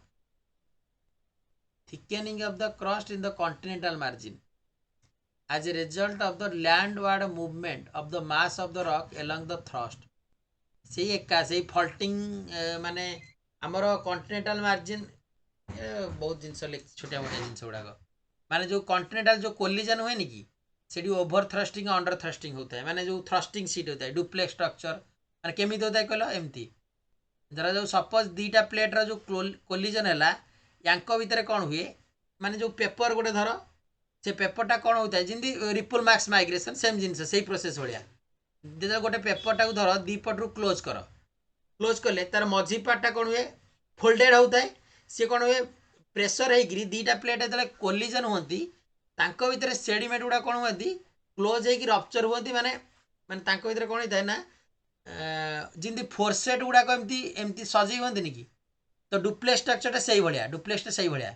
Thickening of the crust in the continental margin as a result of the landward movement of the mass of the rock along the thrust से एका से फल्टिंग माने आमर continental margin बहुत जिन छोटिया मोटिया जिन गुड़ाक माने जो continental जो कोलिजन हुए नि कि से ओभर थ्रस्टिंग अंडर थ्रस्टिंग होता है माने जो थ्रस्टिंग सीट होता है डुप्लेक्स स्ट्रक्चर माने केमी होता है कहल एमती जरा जो सपोज दीटा प्लेट रो जो कोलिजन है यांको भितर कौन हुए माने जो पेपर गोटे धर से पेपरटा कौन होता है जिंदी रिपल मार्क्स माइग्रेशन सेम जिनस से प्रोसेस भाया जो गोटे पेपरटा को धर दीपटू क्लोज कर क्लोज कले तार मझी पार्टा कौन हुए फोल्डेड होता है सी कौन हुए प्रेसर होगी दीटा प्लेट जो कोलिजन होती भितर सेडिमेंट गुड़ा कौन हुआ क्लोज होगी रप्चर हुआ माने माने भितर कौन होता है ना जिंदी फोरसेट गुड़ाक एमती सजे हुए कि तो डुप्लेक्स स्ट्रक्चरटा से भाया डुप्लेक्सटा से भाया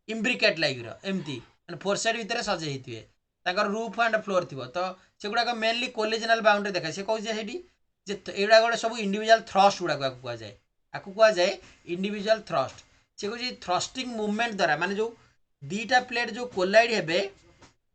इम्ब्रिकेट लाइक एमती फोरसेट भितर सजे होते रूफ एंड फ्लोर थी तो से गुड़ाक मेनली कोलिजनल बाउंड्री देखा से कहे एगुड़ा गोटे सब इंडिविजुअल थ्रस्ट गुड़ाक कहुए आपको कहुए इंडिविजुअल थ्रस्ट से कहे थ्रस्टिंग मुवमेंट द्वारा माने जो दीटा प्लेट जो कोलाइड हे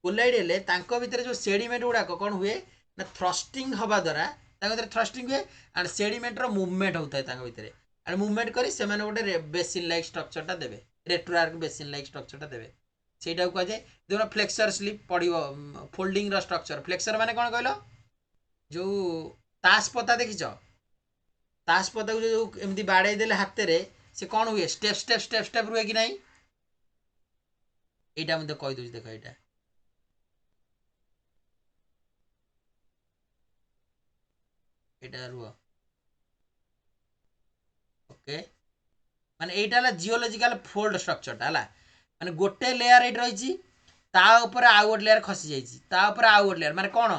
कोलाइड हेले भितर जो सेडिमेंट गुड़ाक कौन हुए ना थ्रस्टिंग हवा द्वारा थ्रस्टिंग हुए एंड सेडिमेंट रो मुवमेंट होता है भितर एंड मुवमेंट करी से गोटे बेसिन लाइक स्ट्रक्चरटा देवे रेट्रोआर्क बेसिन लाइक स्ट्रक्चरटा देवे सेटा कहुए देखो फ्लेक्सर स्लिप पड़ो फोल्डिंग रो स्ट्रक्चर फ्लेक्सर माने कौन कहल जो ताश पता देखिच ताश पता को जो एमती बाड़े देले हाथ रे से कौन हुए स्टेप स्टेप स्टेप स्टेप रुए कि नहीं एटा मते कहि दोछ देखो एटा एटा रुआ ओके माने एटा ला जियोलॉजिकल फोल्ड स्ट्रक्चरटा हला माने गोटे लेयर एट रही आउ गोटे लेयर खसी जाइए आउ गोटे लेयर माने कौन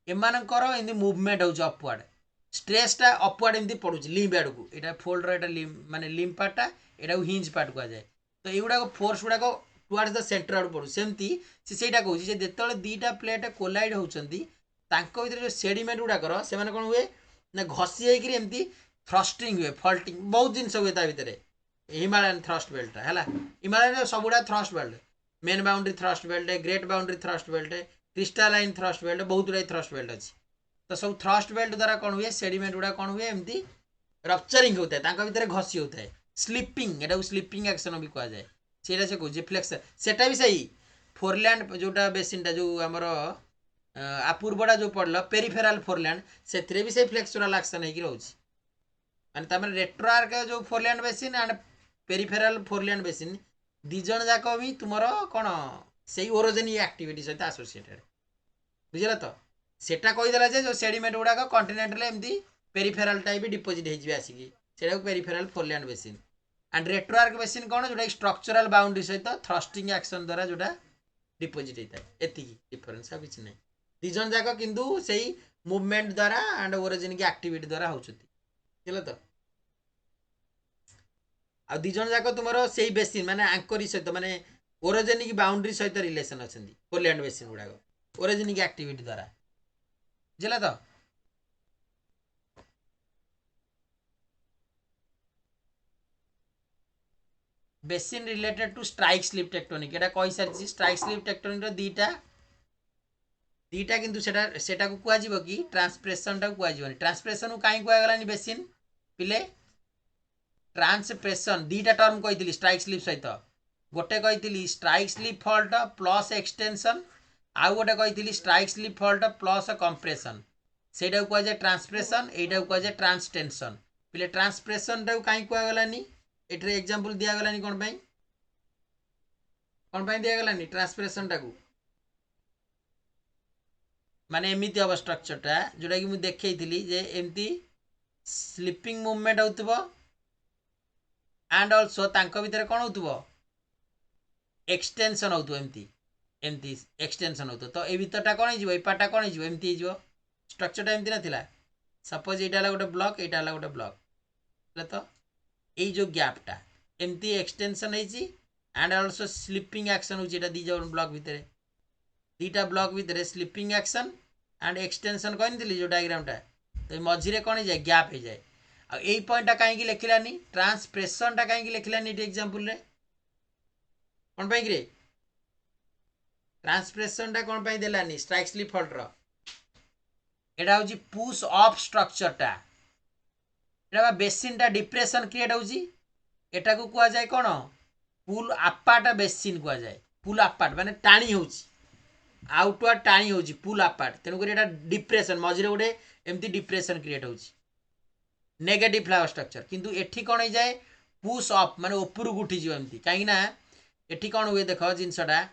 एमानकर एमती मुवमेंट हो अपवार्ड स्ट्रेसटा अपवार्ड एमती पड़ू लिम्ब आड़ को यहाँ फोल्ड माने लिम्ब पार्टा यहाँ हिंज पार्ट कहुए तो युवा फोर्स गुड़ाक टुआर्ड्स द सेंटर आड़ पड़ू सेमती से कहूँ जो दीटा प्लेट कोलाइड होती तांको भीतर जो सेडिमेंट गुड़ाकर से कौन हुए ना घसी होकर एमती थ्रस्टिंग हुए फल्टिंग बहुत जिन हुए ता भितर हिमालयन थ्रस्ट बेल्ट है हिमालय सब गुड़ा thrust belt main boundary thrust belt great boundary thrust belt crystalline thrust belt बहुत गुड़ा थ्रस्ट बेल्ट अच्छी तो सब थ्रस्ट बेल्ट द्वारा कौन हुए सेडिमेंट गुड़ा कौन हुए एमती रप्चरिंग होता है भितर घसी होता है स्लीपिंग एटा स्लीपिंग एक्शन भी कह जाए सेटा से कौन फ्लेक्स सेटा भी सही फोरलैंड जोटा बेसिनटा जो आमर पूर्वटा जो पड़ल पेरिफेराल फोरलैंड से भी से फ्लेक्सुराल एक्शन होगी रोचे माने तमें रेट्रोआर्क जो foreland basin and peripheral foreland basin दिज जाक भी तुमर कौन से ओरोजेनिक एक्टिविटी सहित आसोसिएटेड बुझल तो सेटा कहीदेला जो सेडिमेंट गुड़ाक कंटिनेंटल एमती पेरिफेराल टाइप डिपोजिट हो आसिकी से पेरिफेराल फोरलैंड बेसिन एंड रेट्रोआर्क बेसिन कौन जो स्ट्रक्चरल बाउंड्री सहित थ्रस्टिंग एक्शन द्वारा जोटा डिपोजिट होता है एति डिफरेंस किसी ना दिज जाक किंतु से मूवमेंट द्वारा एंड ओरिजिनिक एक्टिविटी द्वारा होती तो आ दिज जाक तुम से बेसिन माने आंकरी सहित माने ओरिजिनिक बाउंड्री सहित रिलेशन अच्छा फोरलैंड बेसिन गुड़ाक ओरिजिनिक एक्टिविटी द्वारा बुझला तो basin related to strike slip tectonic एटा कहि सारी स्ट्राइक स्लिप टेक्टोनिक रो दीटा किंतु सेटा को कुआ जीवो कि ट्रांसप्रेशन टा कुआ जीवनी ट्रांसप्रेशन को काई कुआ गलानी बेसिन पिले ट्रांसप्रेशन दीटा टर्म कहितली स्ट्राइक स्लिप सहित गोटे कहितली strike slip fault plus extension आउ गोटे कहितली strike slip fault plus compression सेटा कुआ जाय ट्रांसप्रेशन एटा कुआ जाय ट्रांसटेंशन पिले ट्रांसप्रेशन टा काई कुआ गलानी एटरे एग्जांपल दिया गलानी कोन पई दिया गलानी ट्रांसप्रेशन टा को माने एमती हम स्ट्रक्चरटा जोटा कि मुझे देखी जे एमती स्लीपिंग मूवमेंट होतबो एंड ऑल्सो तांको भीतर कौन होतबो एक्सटेंशन होतबो एमती एमती एक्सटेंशन होतो तो ए भीतरटा कौन हो पार्टा कौन हो एमती हो स्ट्रक्चरटा एमती नथिला सपोज एटा गोटे ब्लॉक एटा गोटे ब्लॉक तो ये जो गैपटा एमती एक्सटेंशन होती एंड ऑल्सो स्लीपिंग एक्शन होता दी ब्लॉक भितर दीटा ब्लॉक भितर स्लीपिंग एक्शन एंड एक्सटेंशन कहनी जो डायग्रामटा तो मझे कौन हो जाए गैप हो जाए आई पॉइंटा कहीं लिखलानी ट्रांसप्रेशनटा कहीं लिखलानी एग्जांपल कौन पाई रे ट्रांसप्रेशनटा कौन पाई देलानी स्ट्राइक स्लिप फॉल्टर एटा होची push of स्ट्रक्चरटा Etah बेसिनटा depression create होची एटा को कुआ जाए कौन पुल आपार्ट बेसिन कुआ जाए पुल आपार्ट माने टाणी होची आउटवर्ड टाणी होची पुल आपार्ट तेणुक एटा डिप्रेशन मझे गोटे एमती डिप्रेशन क्रिएट होची नेगेटिव फ्लावर स्ट्रक्चर किंतु एठी कौन हो जाए पुश अप माने ऊपर को उठी एमती कहीं एठी कौन हुए देख जिनसटा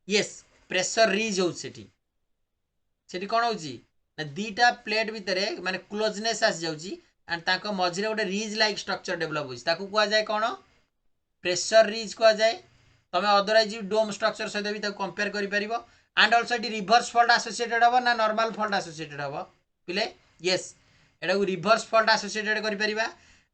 येस प्रेशर रिज हो कौन हो दीटा प्लेट भितर माने क्लोजनेस आसी जाउची एंड ताको मझिरे गोटे रिज लाइक स्ट्रक्चर डेवलप होची ताको कुआ जाए कौन प्रेशर रिज कुआ जाए तमे अदरवाइज डोम स्ट्रक्चर सहित भी कंपेयर करि परिबो and also it reverse fault associated हबो ना नॉर्मल फॉल्ट एसोसिएटेड हबो पिले यस एटा को रिवर्स फॉल्ट एसोसिएटेड करि परिबा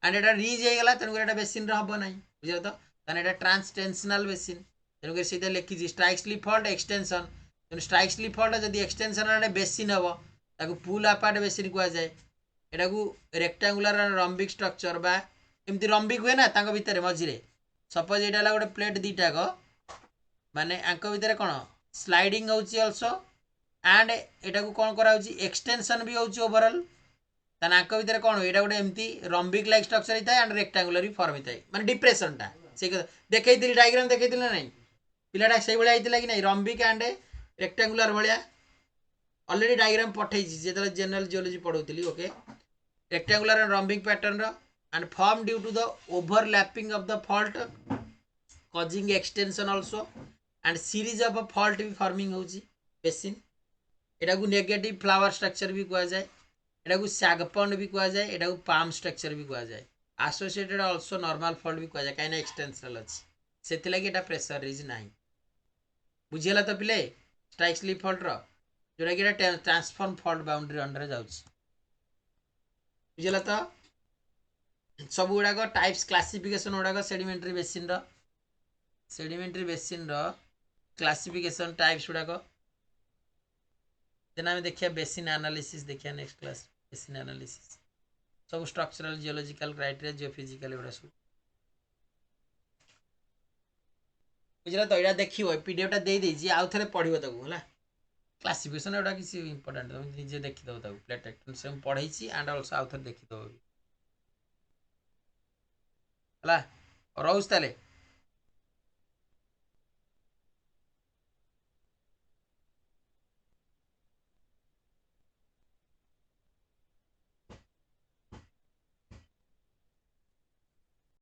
एंड एटा रिज हे गला तनु एटा बेसिन रे हबो नाही बुझियो तो तने एटा ट्रांसटेंशनल बेसिन तनु के सीधे लिखि जी स्ट्राइक स्लिप फॉल्ट एक्सटेंशन तनु स्ट्राइक स्लिप फॉल्ट जदी एक्सटेंशन रे बेसिन हबो ताको पुल अपार्ट बेसिन कुआ जाए एटा को रेक्टेंगुलर रॉम्बिक स्ट्रक्चर बा एमती रॉम्बिक हुए ना ताको भितर मझिरे सपोज एटा ला गोटे प्लेट दीटा को माने आंको भितर कौन स्लाइडिंग होची आल्सो एंड एटा को कौन करा होची एक्सटेंशन भी होची ओवरऑल ताना आंको भितर कौन एटा गोटे एमती रॉम्बिक लाइक स्ट्रक्चर हिता एंड रेक्टेंगुलर भी फॉर्म हिता माने डिप्रेशन टा से देखै दिली डायग्राम देखै दिली नै पिलाटा सेही भलिया हितला कि नै रॉम्बिक एंड रेक्टेंगुलर भलिया ऑलरेडी डायग्राम पठै छी जेतले जनरल जियोलॉजी पढौतली okay rectangular and rhombic pattern रो and formed due to the overlapping of the fault causing extension also and series of a fault भी forming होची बेसिन एटा को negative flower structure भी कहा जाए एटा को सैग पॉन्ड भी कहा जाए एटा को पाम स्ट्रक्चर भी कहा जाए एसोसिएटेड आल्सो नॉर्मल फॉल्ट भी कहा जाए काइना एक्सटेंशनल अछि सेति लागि एटा प्रेशर रिज नाही बुझियला तो पिले स्ट्राइक स्लिप फॉल्ट रो जोरा कि एटा ट्रांसफॉर्म फॉल्ट बाउंड्री अंडर जाउची बुझियला तो सब गुड़ाक टाइप्स क्लासिफिकेशन गुड़ाक सेडिमेंटरी बेसिन रो क्लासिफिकेशन टाइप्स गुड़ाक देन आम देखिए बेसिन एनालिसिस देखिए नेक्स्ट क्लास बेसिन एनालिसिस सब स्ट्रक्चरल जियोलॉजिकल क्राइटेरिया जियोफिजिकल एगुड़ा सब बुझला तो यहाँ देखिए पीडीएफटा दे देजी आउ थे पढ़ो ताको है क्लासिफिकेशन एटा किसी इंपोर्टाट तुम निजे देखीदेव ताको प्लेट टेक्टोनिक्स पढ़ाई एंड अल्सो आउ थे देखीदेव है रोज ताले।